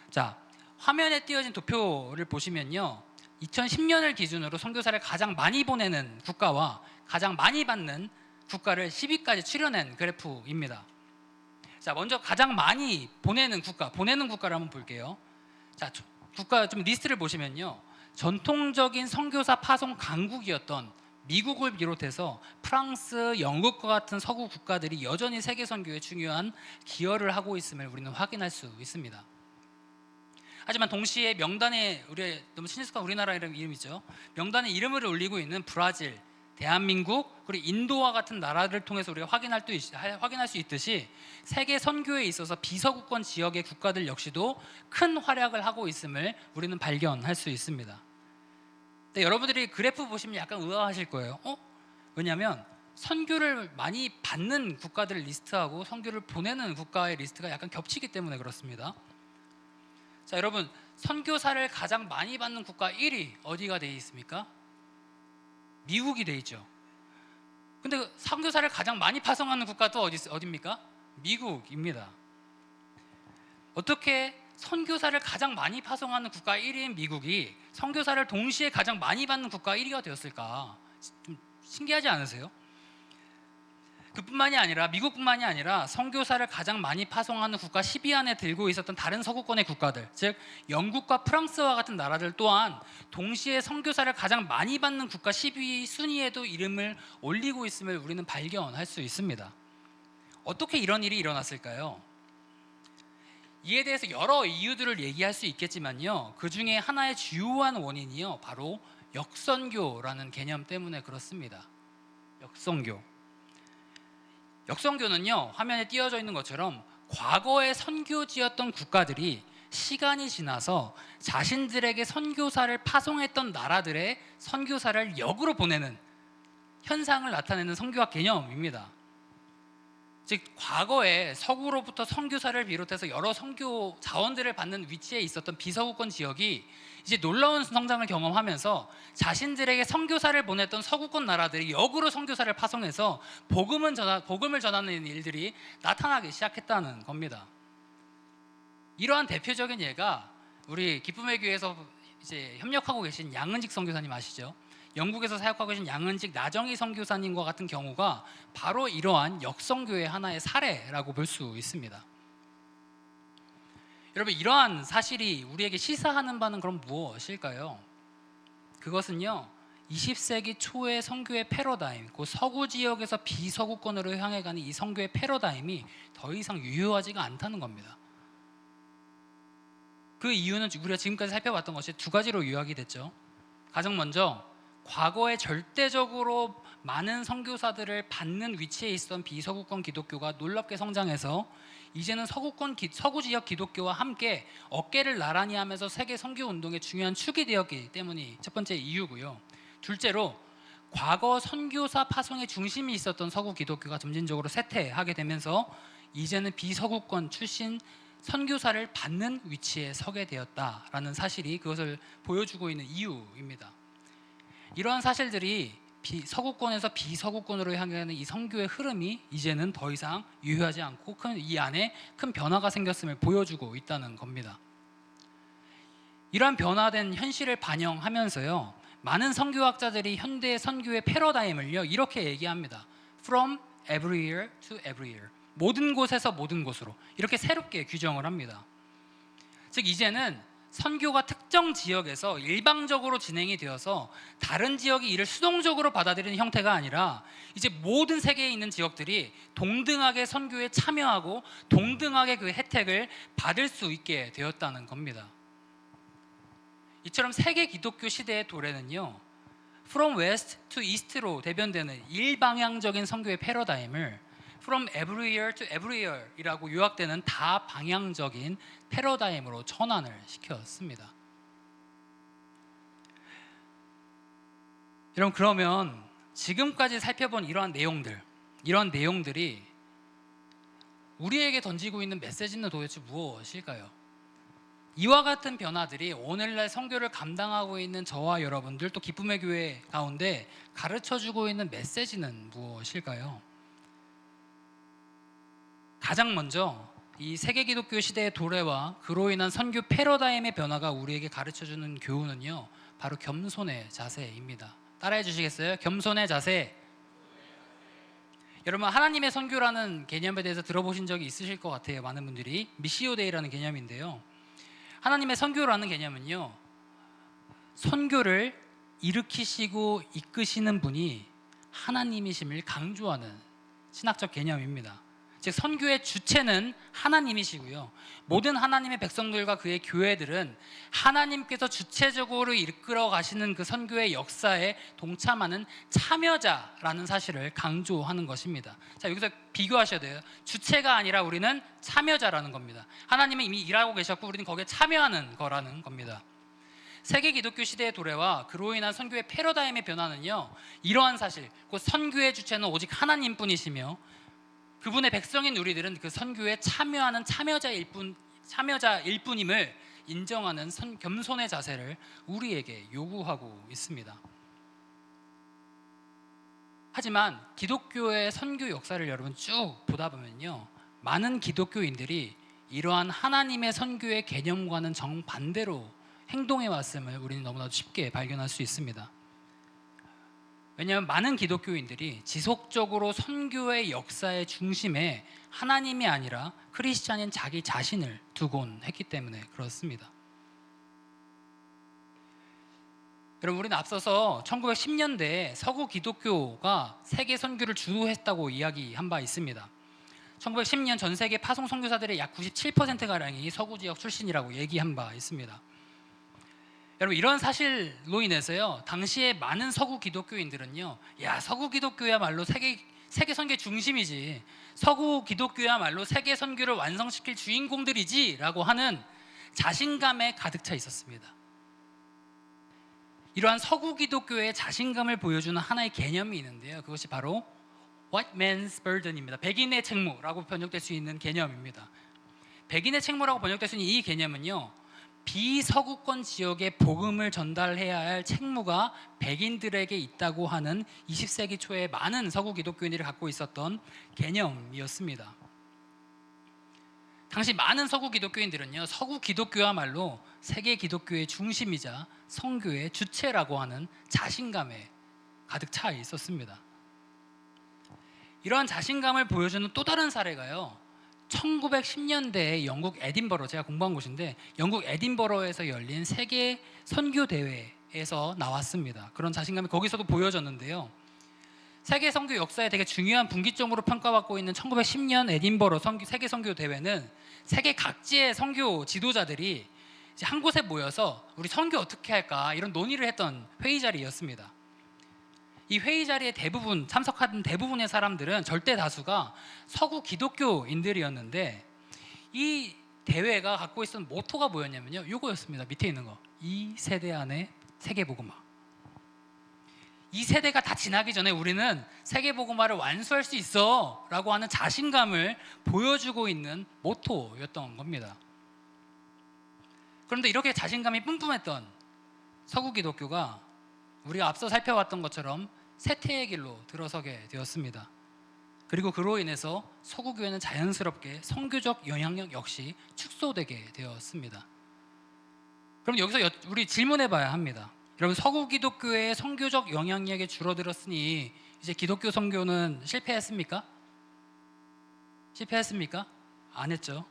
Speaker 2: 자, 화면에 띄어진 도표를 보시면요, 2010년을 기준으로 선교사를 가장 많이 보내는 국가와 가장 많이 받는 국가를 10위까지 추려낸 그래프입니다. 자, 먼저 가장 많이 보내는 국가를 한번 볼게요. 자, 국가 좀 리스트를 보시면요, 전통적인 선교사 파송 강국이었던 미국을 비롯해서 프랑스, 영국과 같은 서구 국가들이 여전히 세계 선교에 중요한 기여를 하고 있음을 우리는 확인할 수 있습니다. 하지만 동시에 명단에 우리 너무 친숙한 우리나라 이름이죠. 명단에 이름을 올리고 있는 브라질, 대한민국, 그리고 인도와 같은 나라를 통해서 우리가 확인할 수 있듯이 세계 선교에 있어서 비서구권 지역의 국가들 역시도 큰 활약을 하고 있음을 우리는 발견할 수 있습니다. 근데 여러분들이 그래프 보시면 약간 의아하실 거예요. 왜냐하면 선교를 많이 받는 국가들 리스트하고 선교를 보내는 국가의 리스트가 약간 겹치기 때문에 그렇습니다. 자, 여러분, 선교사를 가장 많이 받는 국가 1위 어디가 되어 있습니까? 미국이 되어 있죠. 근데 선교사를 가장 많이 파송하는 국가도 어디입니까? 미국입니다. 어떻게 선교사를 가장 많이 파송하는 국가 1위인 미국이 선교사를 동시에 가장 많이 받는 국가 1위가 되었을까? 좀 신기하지 않으세요? 그뿐만이 아니라 미국뿐만이 아니라 선교사를 가장 많이 파송하는 국가 10위 안에 들고 있었던 다른 서구권의 국가들, 즉 영국과 프랑스와 같은 나라들 또한 동시에 선교사를 가장 많이 받는 국가 10위 순위에도 이름을 올리고 있음을 우리는 발견할 수 있습니다. 어떻게 이런 일이 일어났을까요? 이에 대해서 여러 이유들을 얘기할 수 있겠지만요, 그 중에 하나의 주요한 원인이요, 바로 역선교라는 개념 때문에 그렇습니다. 역선교는요, 화면에 띄어져 있는 것처럼 과거의 선교지였던 국가들이 시간이 지나서 자신들에게 선교사를 파송했던 나라들의 선교사를 역으로 보내는 현상을 나타내는 선교학 개념입니다. 즉, 과거에 서구로부터 선교사를 비롯해서 여러 선교 자원들을 받는 위치에 있었던 비서구권 지역이 이제 놀라운 성장을 경험하면서 자신들에게 선교사를 보냈던 서구권 나라들이 역으로 선교사를 파송해서 복음을 전하는 일들이 나타나기 시작했다는 겁니다. 이러한 대표적인 예가 우리 기쁨의 교회에서 이제 협력하고 계신 양은직 선교사님 아시죠? 영국에서 사역하고 계신 양은직 나정희 선교사님과 같은 경우가 바로 이러한 역선교의 하나의 사례라고 볼 수 있습니다. 여러분, 이러한 사실이 우리에게 시사하는 바는 그럼 무엇일까요? 그것은요, 20세기 초의 선교의 패러다임, 그 서구 지역에서 비서구권으로 향해 가는 이 선교의 패러다임이 더 이상 유효하지가 않다는 겁니다. 그 이유는 우리가 지금까지 살펴봤던 것이 두 가지로 요약이 됐죠. 가장 먼저 과거에 절대적으로 많은 선교사들을 받는 위치에 있었던 비서구권 기독교가 놀랍게 성장해서 이제는 서구 지역 기독교와 함께 어깨를 나란히 하면서 세계 선교 운동의 중요한 축이 되었기 때문이 첫 번째 이유고요. 둘째로 과거 선교사 파송의 중심이 있었던 서구 기독교가 점진적으로 쇠퇴하게 되면서 이제는 비서구권 출신 선교사를 받는 위치에 서게 되었다라는 사실이 그것을 보여주고 있는 이유입니다. 이러한 사실들이 서구권에서 비서구권으로 향하는 이 선교의 흐름이 이제는 더 이상 유효하지 않고 이 안에 큰 변화가 생겼음을 보여주고 있다는 겁니다. 이러한 변화된 현실을 반영하면서요, 많은 선교학자들이 현대 선교의 패러다임을요 이렇게 얘기합니다. From everywhere to everywhere. 모든 곳에서 모든 곳으로 이렇게 새롭게 규정을 합니다. 즉, 이제는 선교가 특정 지역에서 일방적으로 진행이 되어서 다른 지역이 이를 수동적으로 받아들이는 형태가 아니라 이제 모든 세계에 있는 지역들이 동등하게 선교에 참여하고 동등하게 그 혜택을 받을 수 있게 되었다는 겁니다. 이처럼 세계 기독교 시대의 도래는요, From West to East로 대변되는 일방향적인 선교의 패러다임을 From everywhere to everywhere 이라고 요약되는 다방향적인 패러다임으로 전환을 시켰습니다. 여러분, 그러면 지금까지 살펴본 이러한 내용들이 우리에게 던지고 있는 메시지는 도대체 무엇일까요? 이와 같은 변화들이 오늘날 선교를 감당하고 있는 저와 여러분들 또 기쁨의 교회 가운데 가르쳐주고 있는 메시지는 무엇일까요? 가장 먼저 이 세계 기독교 시대의 도래와 그로 인한 선교 패러다임의 변화가 우리에게 가르쳐주는 교훈은요, 바로 겸손의 자세입니다. 따라해 주시겠어요? 겸손의 자세. 여러분, 하나님의 선교라는 개념에 대해서 들어보신 적이 있으실 것 같아요. 많은 분들이. 미시오 데이라는 개념인데요, 하나님의 선교라는 개념은요, 선교를 일으키시고 이끄시는 분이 하나님이심을 강조하는 신학적 개념입니다. 즉, 선교의 주체는 하나님이시고요, 모든 하나님의 백성들과 그의 교회들은 하나님께서 주체적으로 이끌어 가시는 그 선교의 역사에 동참하는 참여자라는 사실을 강조하는 것입니다. 자, 여기서 비교하셔야 돼요. 주체가 아니라 우리는 참여자라는 겁니다. 하나님은 이미 일하고 계셨고 우리는 거기에 참여하는 거라는 겁니다. 세계 기독교 시대의 도래와 그로 인한 선교의 패러다임의 변화는요, 이러한 사실, 곧 선교의 주체는 오직 하나님뿐이시며 그분의 백성인 우리들은 그 선교에 참여하는 참여자일 뿐임을 인정하는 겸손의 자세를 우리에게 요구하고 있습니다. 하지만 기독교의 선교 역사를 여러분 쭉 보다 보면요, 많은 기독교인들이 이러한 하나님의 선교의 개념과는 정반대로 행동해 왔음을 우리는 너무나도 쉽게 발견할 수 있습니다. 왜냐하면 많은 기독교인들이 지속적으로 선교의 역사의 중심에 하나님이 아니라 크리스찬인 자기 자신을 두곤 했기 때문에 그렇습니다. 여러분, 우리는 앞서서 1910년대에 서구 기독교가 세계 선교를 주도했다고 이야기한 바 있습니다. 1910년 전 세계 파송 선교사들의 약 97%가량이 서구 지역 출신이라고 얘기한 바 있습니다. 여러분, 이런 사실로 인해서요, 당시에 많은 서구 기독교인들은요, 야, 서구 기독교야말로 세계 선교의 중심이지, 서구 기독교야말로 세계 선교를 완성시킬 주인공들이지 라고 하는 자신감에 가득 차 있었습니다. 이러한 서구 기독교의 자신감을 보여주는 하나의 개념이 있는데요, 그것이 바로 White Man's Burden입니다. 백인의 책무라고 번역될 수 있는 개념입니다. 백인의 책무라고 번역될 수 있는 이 개념은요, 비서구권 지역에 복음을 전달해야 할 책무가 백인들에게 있다고 하는 20세기 초에 많은 서구 기독교인들이 갖고 있었던 개념이었습니다. 당시 많은 서구 기독교인들은요, 서구 기독교야말로 세계 기독교의 중심이자 선교의 주체라고 하는 자신감에 가득 차 있었습니다. 이러한 자신감을 보여주는 또 다른 사례가요, 1910년대에 영국 에딘버러, 제가 공부한 곳인데 영국 에딘버러에서 열린 세계 선교 대회에서 나왔습니다. 그런 자신감이 거기서도 보여졌는데요, 세계 선교 역사에 되게 중요한 분기점으로 평가받고 있는 1910년 에딘버러 세계 선교 대회는 세계 각지의 선교 지도자들이 이제 한 곳에 모여서 우리 선교 어떻게 할까 이런 논의를 했던 회의 자리였습니다. 이 회의 자리에 참석한 대부분의 사람들은 절대 다수가 서구 기독교인들이었는데, 이 대회가 갖고 있었던 모토가 뭐였냐면요, 이거였습니다. 밑에 있는 거, 이 세대 안에 세계복음화. 이 세대가 다 지나기 전에 우리는 세계복음화를 완수할 수 있어 라고 하는 자신감을 보여주고 있는 모토였던 겁니다. 그런데 이렇게 자신감이 뿜뿜했던 서구 기독교가 우리가 앞서 살펴봤던 것처럼 쇠퇴의 길로 들어서게 되었습니다. 그리고 그로 인해서 서구교회는 자연스럽게 선교적 영향력 역시 축소되게 되었습니다. 그럼 여기서 우리 질문해 봐야 합니다. 여러분, 서구 기독교의 선교적 영향력이 줄어들었으니 이제 기독교 선교는 실패했습니까? 실패했습니까? 안 했죠.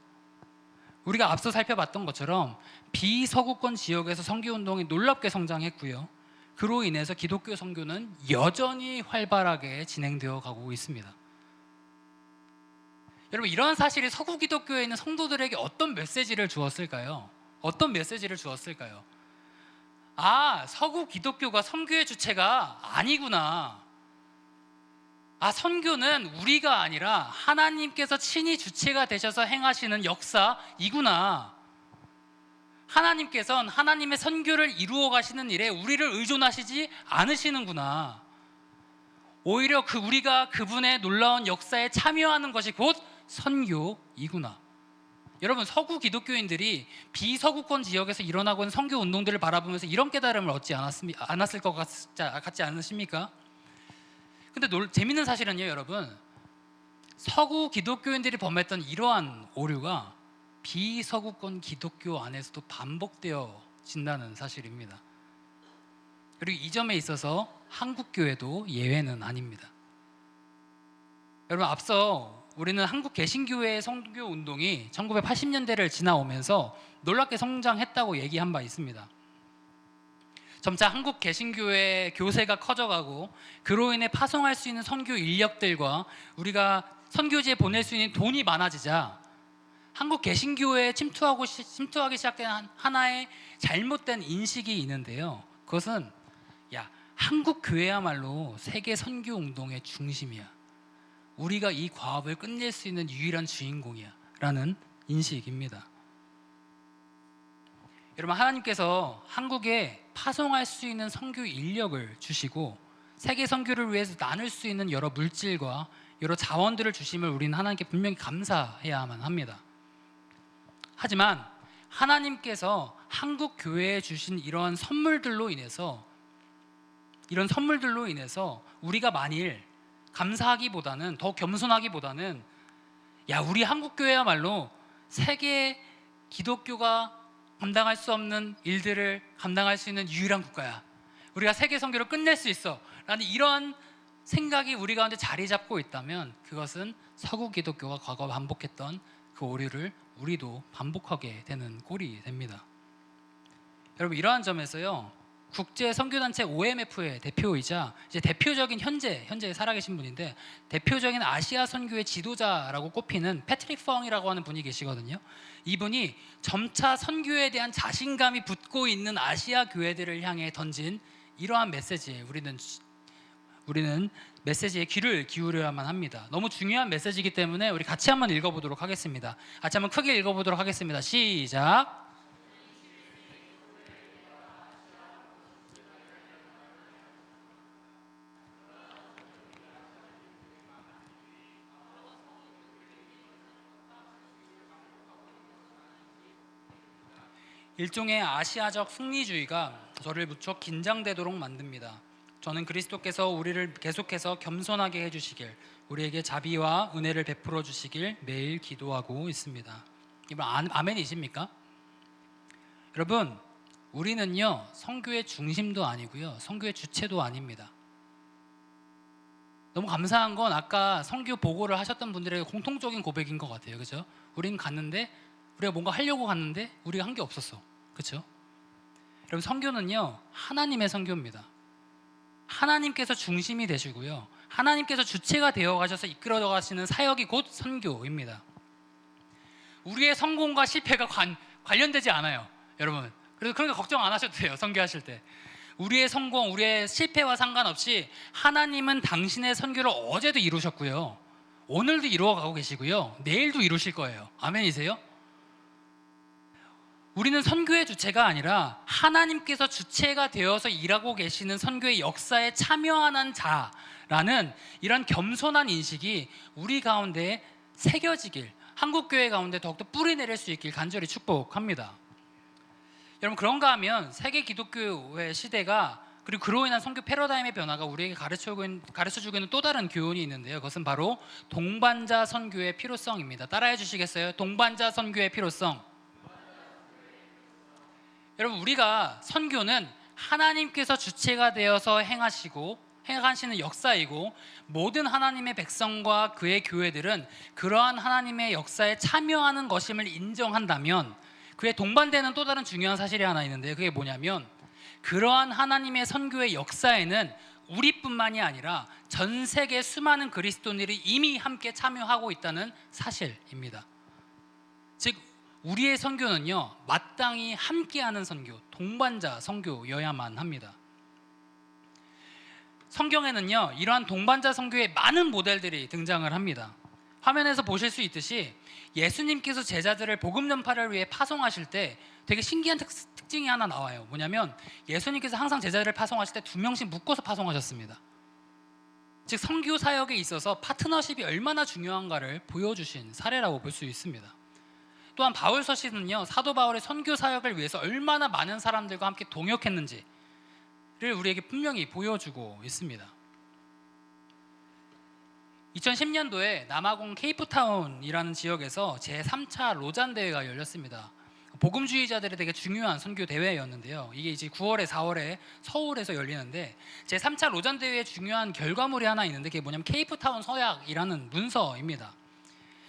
Speaker 2: 우리가 앞서 살펴봤던 것처럼 비서구권 지역에서 선교운동이 놀랍게 성장했고요, 그로 인해서 기독교 선교는 여전히 활발하게 진행되어 가고 있습니다. 여러분, 이러한 사실이 서구 기독교에 있는 성도들에게 어떤 메시지를 주었을까요? 어떤 메시지를 주었을까요? 아, 서구 기독교가 선교의 주체가 아니구나. 아, 선교는 우리가 아니라 하나님께서 친히 주체가 되셔서 행하시는 역사이구나. 하나님께서는 하나님의 선교를 이루어 가시는 일에 우리를 의존하시지 않으시는구나. 오히려 우리가 그분의 놀라운 역사에 참여하는 것이 곧 선교이구나. 여러분, 서구 기독교인들이 비서구권 지역에서 일어나고 있는 선교 운동들을 바라보면서 이런 깨달음을 얻지 않았을 것 같지 않으십니까? 근데 재밌는 사실은요, 여러분, 서구 기독교인들이 범했던 이러한 오류가 비서구권 기독교 안에서도 반복되어진다는 사실입니다. 그리고 이 점에 있어서 한국 교회도 예외는 아닙니다. 여러분, 앞서 우리는 한국 개신교회의 선교 운동이 1980년대를 지나오면서 놀랍게 성장했다고 얘기한 바 있습니다. 점차 한국 개신교회의 교세가 커져가고 그로 인해 파송할 수 있는 선교 인력들과 우리가 선교지에 보낼 수 있는 돈이 많아지자 한국 개신교회에 침투하기 시작된 하나의 잘못된 인식이 있는데요. 그것은 한국 교회야말로 세계 선교 운동의 중심이야. 우리가 이 과업을 끝낼 수 있는 유일한 주인공이야 라는 인식입니다. 여러분, 하나님께서 한국에 파송할 수 있는 선교 인력을 주시고 세계 선교를 위해서 나눌 수 있는 여러 물질과 여러 자원들을 주심을 우리는 하나님께 분명히 감사해야만 합니다. 하지만 하나님께서 한국 교회에 주신 이러한 선물들로 인해서 우리가 만일 감사하기보다는, 더 겸손하기보다는 우리 한국 교회야말로 세계 기독교가 감당할 수 없는 일들을 감당할 수 있는 유일한 국가야. 우리가 세계 선교를 끝낼 수 있어 라는 이런 생각이 우리 가운데 자리 잡고 있다면 그것은 서구 기독교가 과거 반복했던 그 오류를 우리도 반복하게 되는 꼴이 됩니다. 여러분, 이러한 점에서요, 국제 선교단체 OMF의 대표이자 이제 대표적인 현재 살아계신 분인데 대표적인 아시아 선교의 지도자라고 꼽히는 패트릭 펑이라고 하는 분이 계시거든요. 이분이 점차 선교에 대한 자신감이 붙고 있는 아시아 교회들을 향해 던진 이러한 메시지에 우리는 메시지에 귀를 기울여야만 합니다. 너무 중요한 메시지이기 때문에 우리 같이 한번 읽어보도록 하겠습니다. 같이 한번 크게 읽어보도록 하겠습니다. 시작. 일종의 아시아적 승리주의가 저를 무척 긴장되도록 만듭니다. 저는 그리스도께서 우리를 계속해서 겸손하게 해주시길, 우리에게 자비와 은혜를 베풀어 주시길 매일 기도하고 있습니다. 이번 아멘이십니까? 여러분, 우리는요, 선교의 중심도 아니고요, 선교의 주체도 아닙니다. 너무 감사한 건 아까 선교 보고를 하셨던 분들의 공통적인 고백인 것 같아요. 그죠? 우린 갔는데 우리가 뭔가 하려고 갔는데 우리가 한 게 없었어. 그렇죠? 여러분, 선교는요, 하나님의 선교입니다. 하나님께서 중심이 되시고요, 하나님께서 주체가 되어 가셔서 이끌어 가시는 사역이 곧 선교입니다. 우리의 성공과 실패가 관련되지 않아요, 여러분. 그래서 그러니까 걱정 안 하셔도 돼요. 선교하실 때 우리의 성공, 우리의 실패와 상관없이 하나님은 당신의 선교를 어제도 이루셨고요, 오늘도 이루어가고 계시고요, 내일도 이루실 거예요. 아멘이세요? 우리는 선교의 주체가 아니라 하나님께서 주체가 되어서 일하고 계시는 선교의 역사에 참여하는 자라는 이런 겸손한 인식이 우리 가운데 새겨지길, 한국교회 가운데 더욱더 뿌리내릴 수 있길 간절히 축복합니다. 여러분, 그런가 하면 세계 기독교의 시대가, 그리고 그로 인한 선교 패러다임의 변화가 우리에게 가르쳐주고 있는 또 다른 교훈이 있는데요. 그것은 바로 동반자 선교의 필요성입니다. 따라해 주시겠어요? 동반자 선교의 필요성. 여러분, 우리가 선교는 하나님께서 주체가 되어서 행하시는 역사이고, 모든 하나님의 백성과 그의 교회들은 그러한 하나님의 역사에 참여하는 것임을 인정한다면 그에 동반되는 또 다른 중요한 사실이 하나 있는데요. 그게 뭐냐면 그러한 하나님의 선교의 역사에는 우리뿐만이 아니라 전 세계 수많은 그리스도인들이 이미 함께 참여하고 있다는 사실입니다. 즉, 우리의 선교는요, 마땅히 함께하는 선교, 동반자 선교여야만 합니다. 성경에는요, 이러한 동반자 선교의 많은 모델들이 등장을 합니다. 화면에서 보실 수 있듯이 예수님께서 제자들을 복음 전파를 위해 파송하실 때 되게 신기한 특징이 하나 나와요. 뭐냐면 예수님께서 항상 제자들을 파송하실 때 2명씩 묶어서 파송하셨습니다. 즉, 선교 사역에 있어서 파트너십이 얼마나 중요한가를 보여주신 사례라고 볼 수 있습니다. 또한 바울 서신은요, 사도 바울의 선교 사역을 위해서 얼마나 많은 사람들과 함께 동역했는지를 우리에게 분명히 보여주고 있습니다. 2010년도에 남아공 케이프타운이라는 지역에서 제3차 로잔 대회가 열렸습니다. 복음주의자들이 되게 중요한 선교 대회였는데요. 이게 이제 9월에 4월에 서울에서 열리는데 제3차 로잔 대회의 중요한 결과물이 하나 있는데 그게 뭐냐면 케이프타운 서약이라는 문서입니다.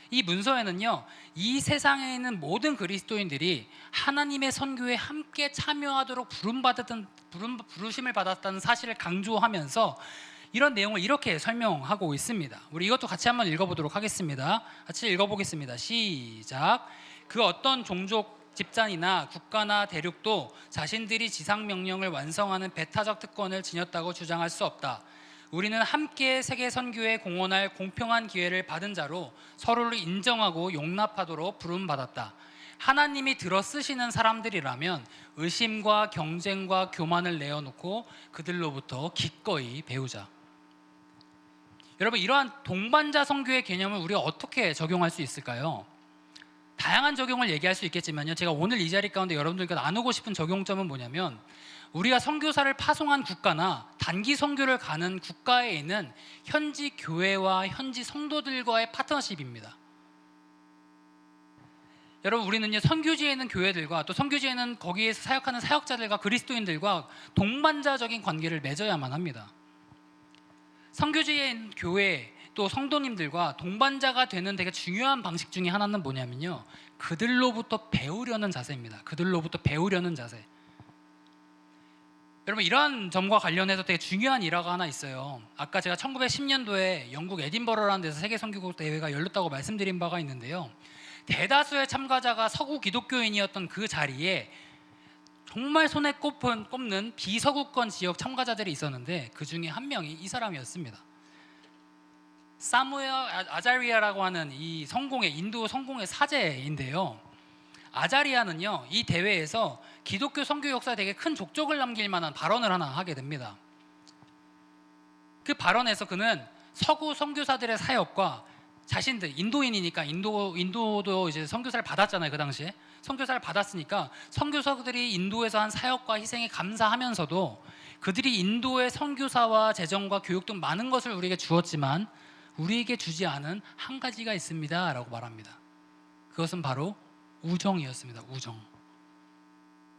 Speaker 2: 이 문서에는요, 이 세상에 있는 모든 그리스도인들이 하나님의 선교에 함께 참여하도록 부르심을 받았다는 사실을 강조하면서 이런 내용을 이렇게 설명하고 있습니다. 우리 이것도 같이 한번 읽어보도록 하겠습니다. 같이 읽어보겠습니다. 시작. 그 어떤 종족 집단이나 국가나 대륙도 자신들이 지상명령을 완성하는 배타적 특권을 지녔다고 주장할 수 없다. 우리는 함께 세계 선교에 공헌할 공평한 기회를 받은 자로 서로를 인정하고 용납하도록 부름받았다. 하나님이 들어 쓰시는 사람들이라면 의심과 경쟁과 교만을 내어놓고 그들로부터 기꺼이 배우자. 여러분, 이러한 동반자 선교의 개념을 우리가 어떻게 적용할 수 있을까요? 다양한 적용을 얘기할 수 있겠지만요, 제가 오늘 이 자리 가운데 여러분들과 나누고 싶은 적용점은 뭐냐면 우리가 선교사를 파송한 국가나 단기 선교를 가는 국가에 있는 현지 교회와 현지 성도들과의 파트너십입니다. 여러분, 우리는요, 선교지에 있는 교회들과 또 선교지에 있는 거기에서 사역하는 사역자들과 그리스도인들과 동반자적인 관계를 맺어야만 합니다. 선교지에 있는 교회 또 성도님들과 동반자가 되는 되게 중요한 방식 중에 하나는 뭐냐면요, 그들로부터 배우려는 자세입니다. 그들로부터 배우려는 자세. 여러분, 이러한 점과 관련해서 되게 중요한 일화가 하나 있어요. 아까 제가 1910년도에 영국 에딘버러라는 데서 세계 선교국 대회가 열렸다고 말씀드린 바가 있는데요, 대다수의 참가자가 서구 기독교인이었던 그 자리에 정말 손에 꼽는 비서구권 지역 참가자들이 있었는데 그 중에 한 명이 이 사람이었습니다. 사무엘 아자리아라고 하는 이 인도 성공의 사제인데요, 아자리아는요, 이 대회에서 기독교 선교 역사에 되게 큰 족적을 남길 만한 발언을 하나 하게 됩니다. 그 발언에서 그는 서구 선교사들의 사역과 자신들, 인도인이니까 인도도 이제 선교사를 받았잖아요. 그 당시에 선교사를 받았으니까 선교사들이 인도에서 한 사역과 희생에 감사하면서도 그들이 인도의 선교사와 재정과 교육 등 많은 것을 우리에게 주었지만 우리에게 주지 않은 한 가지가 있습니다 라고 말합니다. 그것은 바로 우정이었습니다. 우정.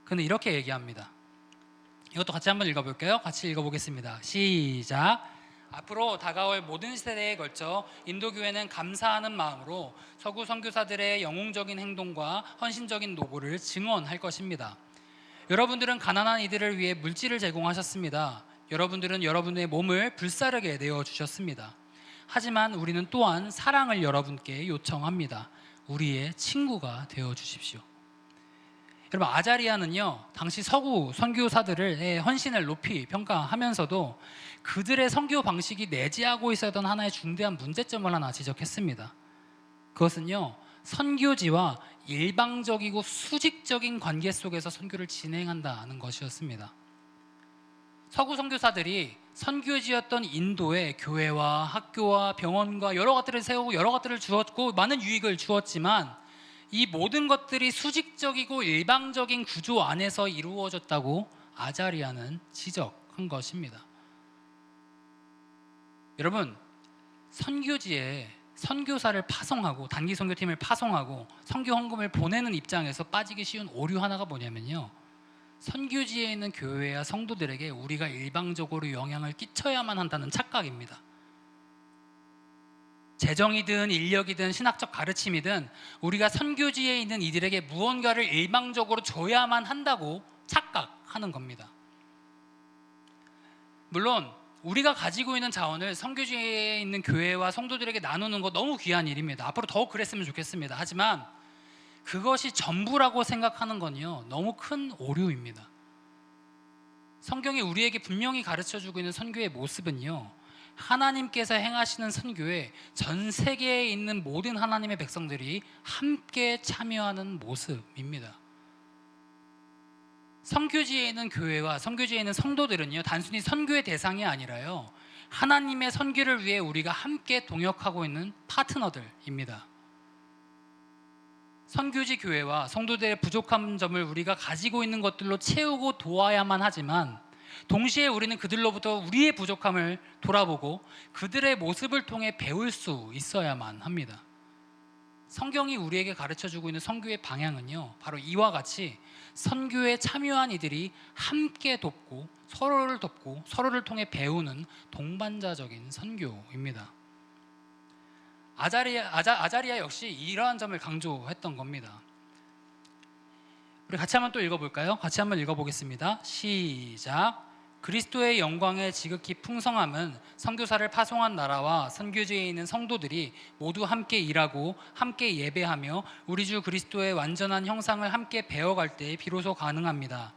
Speaker 2: 그는 이렇게 얘기합니다. 이것도 같이 한번 읽어볼게요. 같이 읽어보겠습니다. 시작. 앞으로 다가올 모든 세대에 걸쳐 인도교회는 감사하는 마음으로 서구 선교사들의 영웅적인 행동과 헌신적인 노고를 증언할 것입니다. 여러분들은 가난한 이들을 위해 물질을 제공하셨습니다. 여러분들은 여러분의 몸을 불사르게 내어주셨습니다. 하지만 우리는 또한 사랑을 여러분께 요청합니다. 우리의 친구가 되어주십시오. 여러분, 아자리아는요, 당시 서구 선교사들의 헌신을 높이 평가하면서도 그들의 선교 방식이 내재하고 있었던 하나의 중대한 문제점을 하나 지적했습니다. 그것은요, 선교지와 일방적이고 수직적인 관계 속에서 선교를 진행한다는 것이었습니다. 서구 선교사들이 선교지였던 인도에 교회와 학교와 병원과 여러 것들을 세우고 여러 것들을 주었고 많은 유익을 주었지만 이 모든 것들이 수직적이고 일방적인 구조 안에서 이루어졌다고 아자리아는 지적한 것입니다. 여러분, 선교지에 선교사를 파송하고 단기 선교팀을 파송하고 선교 헌금을 보내는 입장에서 빠지기 쉬운 오류 하나가 뭐냐면요, 선교지에 있는 교회와 성도들에게 우리가 일방적으로 영향을 끼쳐야만 한다는 착각입니다. 재정이든 인력이든 신학적 가르침이든 우리가 선교지에 있는 이들에게 무언가를 일방적으로 줘야만 한다고 착각하는 겁니다. 물론 우리가 가지고 있는 자원을 선교지에 있는 교회와 성도들에게 나누는 거 너무 귀한 일입니다. 앞으로 더욱 그랬으면 좋겠습니다. 하지만 그것이 전부라고 생각하는 건요, 너무 큰 오류입니다. 성경이 우리에게 분명히 가르쳐주고 있는 선교의 모습은요, 하나님께서 행하시는 선교에 전 세계에 있는 모든 하나님의 백성들이 함께 참여하는 모습입니다. 선교지에 있는 교회와 선교지에 있는 성도들은요, 단순히 선교의 대상이 아니라요, 하나님의 선교를 위해 우리가 함께 동역하고 있는 파트너들입니다. 선교지 교회와 성도들의 부족한 점을 우리가 가지고 있는 것들로 채우고 도와야만 하지만, 동시에 우리는 그들로부터 우리의 부족함을 돌아보고 그들의 모습을 통해 배울 수 있어야만 합니다. 성경이 우리에게 가르쳐주고 있는 선교의 방향은요, 바로 이와 같이 선교에 참여한 이들이 함께 돕고 서로를 통해 배우는 동반자적인 선교입니다. 아자리아 역시 이러한 점을 강조했던 겁니다. 우리 같이 한번 또 읽어볼까요? 같이 한번 읽어보겠습니다. 시작. 그리스도의 영광의 지극히 풍성함은 선교사를 파송한 나라와 선교지에 있는 성도들이 모두 함께 일하고 함께 예배하며 우리 주 그리스도의 완전한 형상을 함께 배워갈 때 비로소 가능합니다.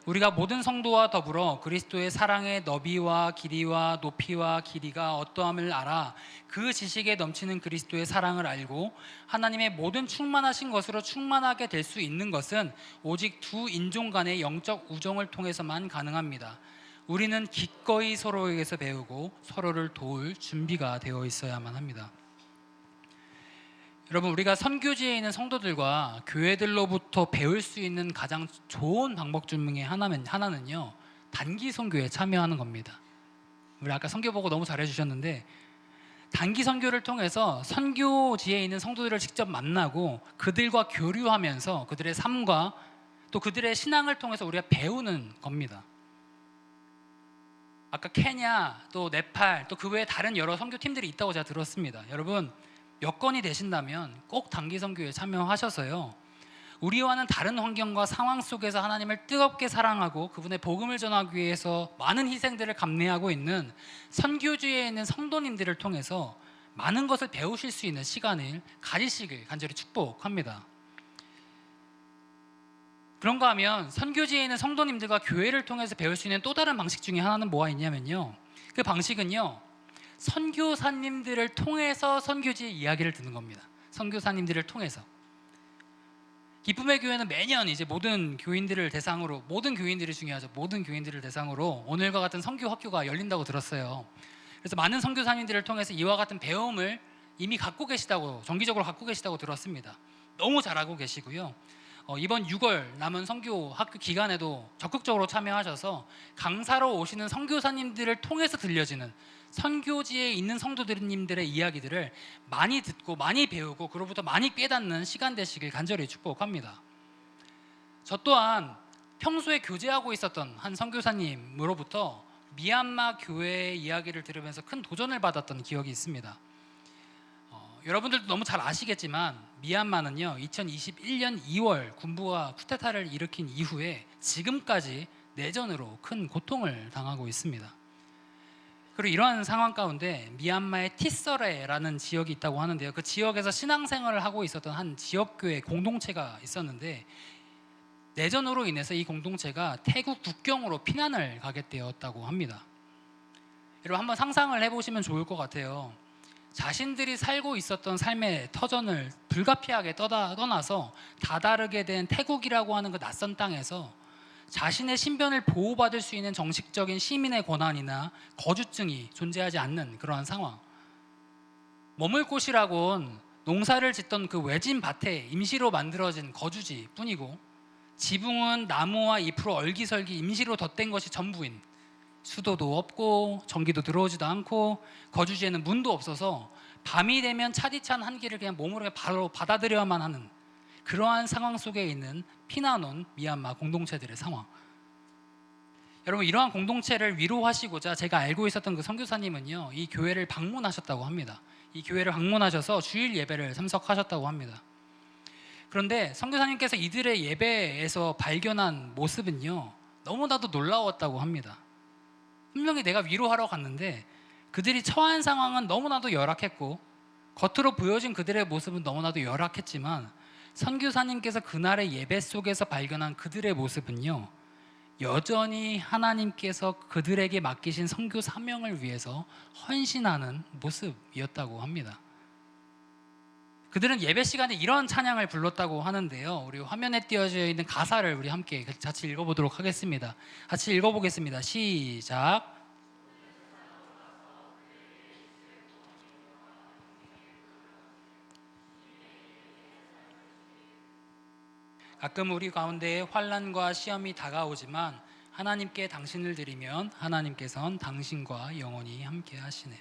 Speaker 2: 우리가 모든 성도와 더불어 그리스도의 사랑의 너비와 길이와 높이와 길이가 어떠함을 알아 그 지식에 넘치는 그리스도의 사랑을 알고 하나님의 모든 충만하신 것으로 충만하게 될 수 있는 것은 오직 두 인종 간의 영적 우정을 통해서만 가능합니다. 우리는 기꺼이 서로에게서 배우고 서로를 도울 준비가 되어 있어야만 합니다. 여러분, 우리가 선교지에 있는 성도들과 교회들로부터 배울 수 있는 가장 좋은 방법 중에 하나는요, 단기 선교에 참여하는 겁니다. 우리 아까 선교 보고 너무 잘해주셨는데, 단기 선교를 통해서 선교지에 있는 성도들을 직접 만나고 그들과 교류하면서 그들의 삶과 또 그들의 신앙을 통해서 우리가 배우는 겁니다. 아까 케냐, 또 네팔, 또 그 외에 다른 여러 선교팀들이 있다고 제가 들었습니다. 여러분, 여건이 되신다면 꼭 단기 선교에 참여하셔서요, 우리와는 다른 환경과 상황 속에서 하나님을 뜨겁게 사랑하고 그분의 복음을 전하기 위해서 많은 희생들을 감내하고 있는 선교지에 있는 성도님들을 통해서 많은 것을 배우실 수 있는 시간을 가지시길 간절히 축복합니다. 그런가 하면 선교지에 있는 성도님들과 교회를 통해서 배울 수 있는 또 다른 방식 중에 하나는 뭐가 있냐면요, 그 방식은요, 선교사님들을 통해서 선교지의 이야기를 듣는 겁니다. 선교사님들을 통해서. 기쁨의 교회는 매년 이제 모든 교인들이 중요하죠. 모든 교인들을 대상으로 오늘과 같은 선교 학교가 열린다고 들었어요. 그래서 많은 선교사님들을 통해서 이와 같은 배움을 이미 정기적으로 갖고 계시다고 들었습니다. 너무 잘하고 계시고요. 이번 6월 남은 선교 학교 기간에도 적극적으로 참여하셔서 강사로 오시는 선교사님들을 통해서 들려지는 선교지에 있는 성도님들의 이야기들을 많이 듣고 많이 배우고 그로부터 많이 깨닫는 시간 되시길 간절히 축복합니다. 저 또한 평소에 교제하고 있었던 한 선교사님으로부터 미얀마 교회의 이야기를 들으면서 큰 도전을 받았던 기억이 있습니다. 여러분들도 너무 잘 아시겠지만 미얀마는요, 2021년 2월 군부가 쿠데타를 일으킨 이후에 지금까지 내전으로 큰 고통을 당하고 있습니다. 그리고 이러한 상황 가운데 미얀마의 티서레라는 지역이 있다고 하는데요, 그 지역에서 신앙생활을 하고 있었던 한 지역교회 공동체가 있었는데, 내전으로 인해서 이 공동체가 태국 국경으로 피난을 가게 되었다고 합니다. 여러분, 한번 상상을 해보시면 좋을 것 같아요. 자신들이 살고 있었던 삶의 터전을 불가피하게 떠나서 다다르게 된 태국이라고 하는 그 낯선 땅에서 자신의 신변을 보호받을 수 있는 정식적인 시민의 권한이나 거주증이 존재하지 않는 그러한 상황. 머물 곳이라곤 농사를 짓던 그 외진 밭에 임시로 만들어진 거주지 뿐이고, 지붕은 나무와 잎으로 얼기설기 임시로 덧댄 것이 전부인, 수도도 없고 전기도 들어오지도 않고 거주지에는 문도 없어서 밤이 되면 차디찬 한기를 그냥 몸으로 바로 받아들여야만 하는 그러한 상황 속에 있는 피난 온 미얀마 공동체들의 상황. 여러분, 이러한 공동체를 위로하시고자 제가 알고 있었던 그 선교사님은요, 이 교회를 방문하셨다고 합니다. 이 교회를 방문하셔서 주일 예배를 참석하셨다고 합니다. 그런데 선교사님께서 이들의 예배에서 발견한 모습은요, 너무나도 놀라웠다고 합니다. 분명히 내가 위로하러 갔는데 그들이 처한 상황은 너무나도 열악했고 겉으로 보여진 그들의 모습은 너무나도 열악했지만, 선교사님께서 그날의 예배 속에서 발견한 그들의 모습은요, 여전히 하나님께서 그들에게 맡기신 선교 사명을 위해서 헌신하는 모습이었다고 합니다. 그들은 예배 시간에 이런 찬양을 불렀다고 하는데요, 우리 화면에 띄어져 있는 가사를 우리 함께 같이 읽어보도록 하겠습니다. 같이 읽어보겠습니다. 시작. 가끔 우리 가운데 환난과 시험이 다가오지만 하나님께 당신을 드리면 하나님께선 당신과 영원히 함께 하시네.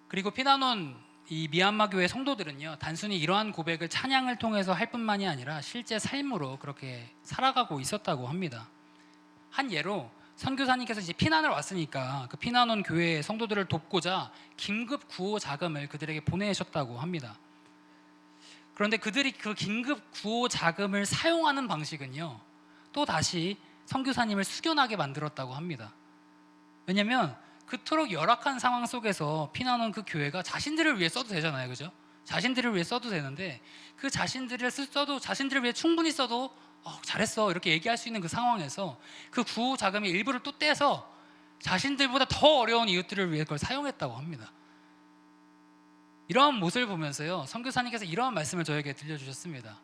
Speaker 2: 그리고 피나논 이 미얀마 교회 성도들은요, 단순히 이러한 고백을 찬양을 통해서 할 뿐만이 아니라 실제 삶으로 그렇게 살아가고 있었다고 합니다. 한 예로 선교사님께서 이제 피난을 왔으니까 그 피난온 교회 성도들을 돕고자 긴급 구호 자금을 그들에게 보내셨다고 합니다. 그런데 그들이 그 긴급 구호 자금을 사용하는 방식은요, 또 다시 선교사님을 숙연하게 만들었다고 합니다. 왜냐하면 그토록 열악한 상황 속에서 피난온 그 교회가 자신들을 위해 써도 되잖아요, 그죠? 자신들을 위해 써도 되는데 그 자신들을 써도 자신들을 위해 충분히 써도 잘했어 이렇게 얘기할 수 있는 그 상황에서 그 구호 자금의 일부를 또 떼서 자신들보다 더 어려운 이웃들을 위해 그걸 사용했다고 합니다. 이러한 모습을 보면서요, 선교사님께서 이러한 말씀을 저에게 들려주셨습니다.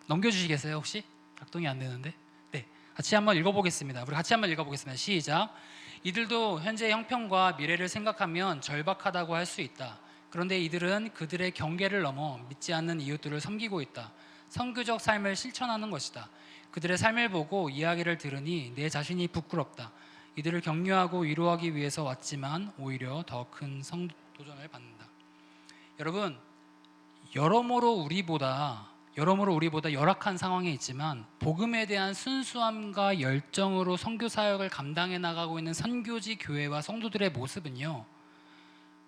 Speaker 2: 넘겨주시겠어요 혹시? 작동이 안 되는데. 네, 같이 한번 읽어보겠습니다. 우리 같이 한번 읽어보겠습니다. 시작. 이들도 현재 형편과 미래를 생각하면 절박하다고 할 수 있다. 그런데 이들은 그들의 경계를 넘어 믿지 않는 이웃들을 섬기고 있다. 선교적 삶을 실천하는 것이다. 그들의 삶을 보고 이야기를 들으니 내 자신이 부끄럽다. 이들을 격려하고 위로하기 위해서 왔지만 오히려 더 큰 도전을 받는다. 여러분, 여러모로 우리보다 열악한 상황에 있지만 복음에 대한 순수함과 열정으로 선교 사역을 감당해 나가고 있는 선교지 교회와 성도들의 모습은요,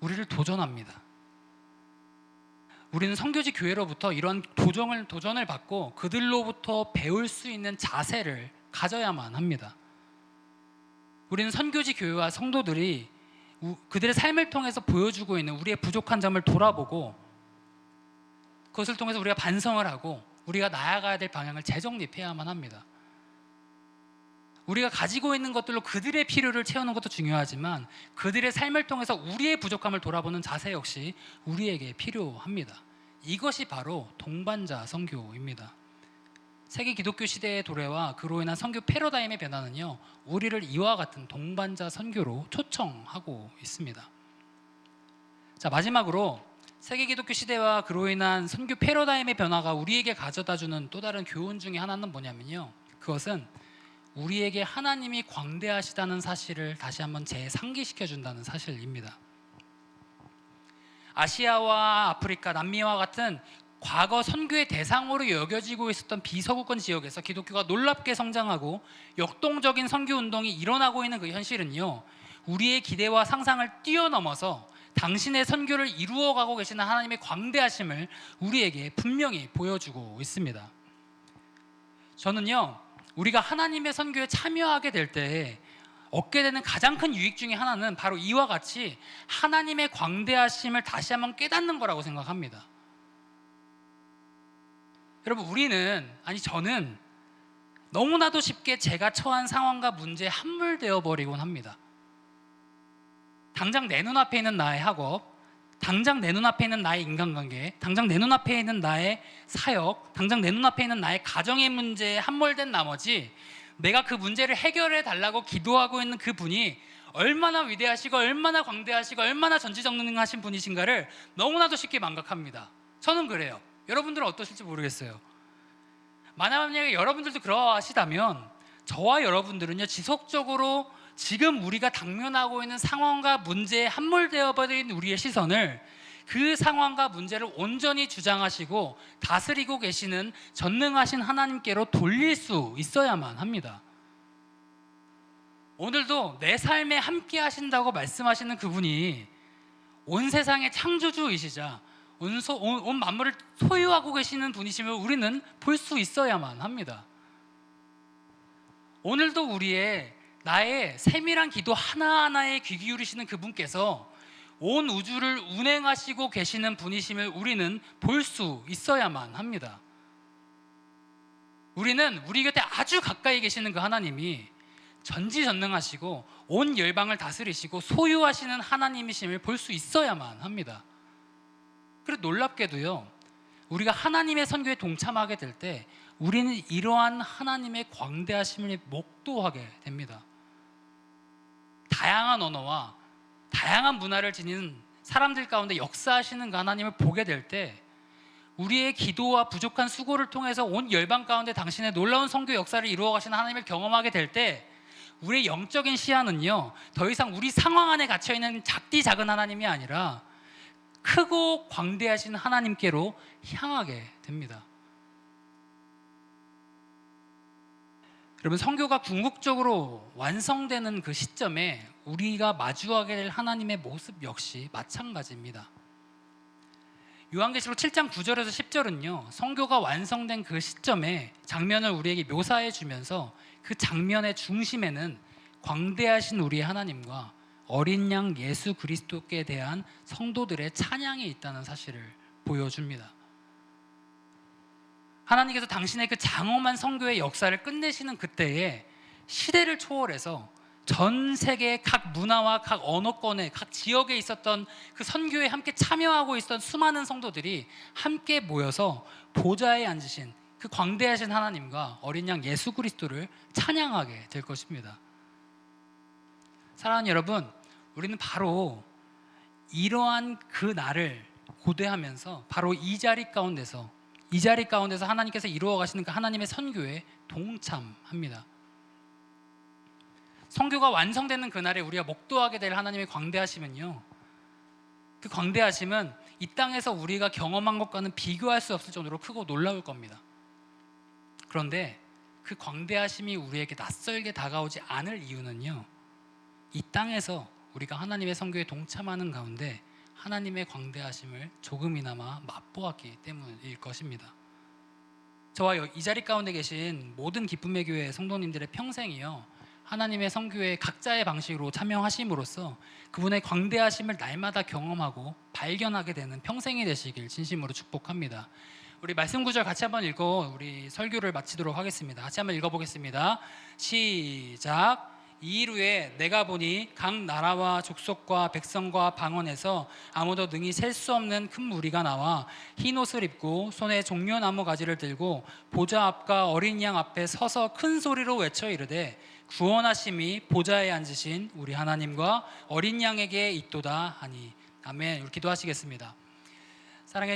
Speaker 2: 우리를 도전합니다. 우리는 선교지 교회로부터 이런 도전을 받고 그들로부터 배울 수 있는 자세를 가져야만 합니다. 우리는 선교지 교회와 성도들이 그들의 삶을 통해서 보여주고 있는 우리의 부족한 점을 돌아보고 그것을 통해서 우리가 반성을 하고 우리가 나아가야 될 방향을 재정립해야만 합니다. 우리가 가지고 있는 것들로 그들의 필요를 채우는 것도 중요하지만 그들의 삶을 통해서 우리의 부족함을 돌아보는 자세 역시 우리에게 필요합니다. 이것이 바로 동반자 선교입니다. 세계 기독교 시대의 도래와 그로 인한 선교 패러다임의 변화는요, 우리를 이와 같은 동반자 선교로 초청하고 있습니다. 자, 마지막으로 세계 기독교 시대와 그로 인한 선교 패러다임의 변화가 우리에게 가져다주는 또 다른 교훈 중에 하나는 뭐냐면요, 그것은 우리에게 하나님이 광대하시다는 사실을 다시 한번 재상기시켜준다는 사실입니다. 아시아와 아프리카, 남미와 같은 과거 선교의 대상으로 여겨지고 있었던 비서구권 지역에서 기독교가 놀랍게 성장하고 역동적인 선교 운동이 일어나고 있는 그 현실은요, 우리의 기대와 상상을 뛰어넘어서 당신의 선교를 이루어가고 계시는 하나님의 광대하심을 우리에게 분명히 보여주고 있습니다. 저는요, 우리가 하나님의 선교에 참여하게 될 때 얻게 되는 가장 큰 유익 중에 하나는 바로 이와 같이 하나님의 광대하심을 다시 한번 깨닫는 거라고 생각합니다. 여러분, 저는 너무나도 쉽게 제가 처한 상황과 문제에 함몰되어 버리곤 합니다. 당장 내 눈앞에 있는 나의 학업, 당장 내 눈앞에 있는 나의 인간관계, 당장 내 눈앞에 있는 나의 사역, 당장 내 눈앞에 있는 나의 가정의 문제에 함몰된 나머지 내가 그 문제를 해결해 달라고 기도하고 있는 그 분이 얼마나 위대하시고 얼마나 광대하시고 얼마나 전지전능하신 분이신가를 너무나도 쉽게 망각합니다. 저는 그래요. 여러분들은 어떠실지 모르겠어요. 만약에 여러분들도 그러하시다면 저와 여러분들은요, 지속적으로 지금 우리가 당면하고 있는 상황과 문제에 함몰되어 버린 우리의 시선을 그 상황과 문제를 온전히 주장하시고 다스리고 계시는 전능하신 하나님께로 돌릴 수 있어야만 합니다. 오늘도 내 삶에 함께 하신다고 말씀하시는 그분이 온 세상의 창조주이시자 온 만물을 소유하고 계시는 분이시면 우리는 볼 수 있어야만 합니다. 오늘도 나의 세밀한 기도 하나하나에 귀 기울이시는 그분께서 온 우주를 운행하시고 계시는 분이심을 우리는 볼 수 있어야만 합니다. 우리는 우리 곁에 아주 가까이 계시는 그 하나님이 전지전능하시고 온 열방을 다스리시고 소유하시는 하나님이심을 볼 수 있어야만 합니다. 그리고 놀랍게도요, 우리가 하나님의 선교에 동참하게 될 때 우리는 이러한 하나님의 광대하심을 목도하게 됩니다. 다양한 언어와 다양한 문화를 지닌 사람들 가운데 역사하시는 그 하나님을 보게 될 때 우리의 기도와 부족한 수고를 통해서 온 열방 가운데 당신의 놀라운 선교 역사를 이루어 가시는 하나님을 경험하게 될 때 우리의 영적인 시야는요, 더 이상 우리 상황 안에 갇혀 있는 작디 작은 하나님이 아니라 크고 광대하신 하나님께로 향하게 됩니다. 여러분, 선교가 궁극적으로 완성되는 그 시점에 우리가 마주하게 될 하나님의 모습 역시 마찬가지입니다. 요한계시록 7장 9절에서 10절은요, 선교가 완성된 그 시점에 장면을 우리에게 묘사해 주면서 그 장면의 중심에는 광대하신 우리의 하나님과 어린 양 예수 그리스도께 대한 성도들의 찬양이 있다는 사실을 보여줍니다. 하나님께서 당신의 그 장엄한 선교의 역사를 끝내시는 그때에 시대를 초월해서 전 세계 각 문화와 각 언어권에 각 지역에 있었던 그 선교에 함께 참여하고 있었던 수많은 성도들이 함께 모여서 보좌에 앉으신 그 광대하신 하나님과 어린 양 예수 그리스도를 찬양하게 될 것입니다. 사랑하는 여러분, 우리는 바로 이러한 그 날을 고대하면서 바로 이 자리 가운데서 하나님께서 이루어 가시는 그 하나님의 선교에 동참합니다. 선교가 완성되는 그날에 우리가 목도하게 될 하나님의 광대하심은요, 그 광대하심은 이 땅에서 우리가 경험한 것과는 비교할 수 없을 정도로 크고 놀라울 겁니다. 그런데 그 광대하심이 우리에게 낯설게 다가오지 않을 이유는요, 이 땅에서 우리가 하나님의 선교에 동참하는 가운데 하나님의 광대하심을 조금이나마 맛보았기 때문일 것입니다. 저와 이 자리 가운데 계신 모든 기쁨의 교회 성도님들의 평생이요, 하나님의 선교에 각자의 방식으로 참여하심으로써 그분의 광대하심을 날마다 경험하고 발견하게 되는 평생이 되시길 진심으로 축복합니다. 우리 말씀 구절 같이 한번 읽고 우리 설교를 마치도록 하겠습니다. 같이 한번 읽어보겠습니다. 시작. 이 일 후에 내가 보니 각 나라와 족속과 백성과 방언에서 아무도 능히 셀 수 없는 큰 무리가 나와 흰 옷을 입고 손에 종려나무 가지를 들고 보좌 앞과 어린 양 앞에 서서 큰 소리로 외쳐 이르되 구원하심이 보좌에 앉으신 우리 하나님과 어린 양에게 있도다 하니. 아멘. 우리 기도하시겠습니다. 사랑해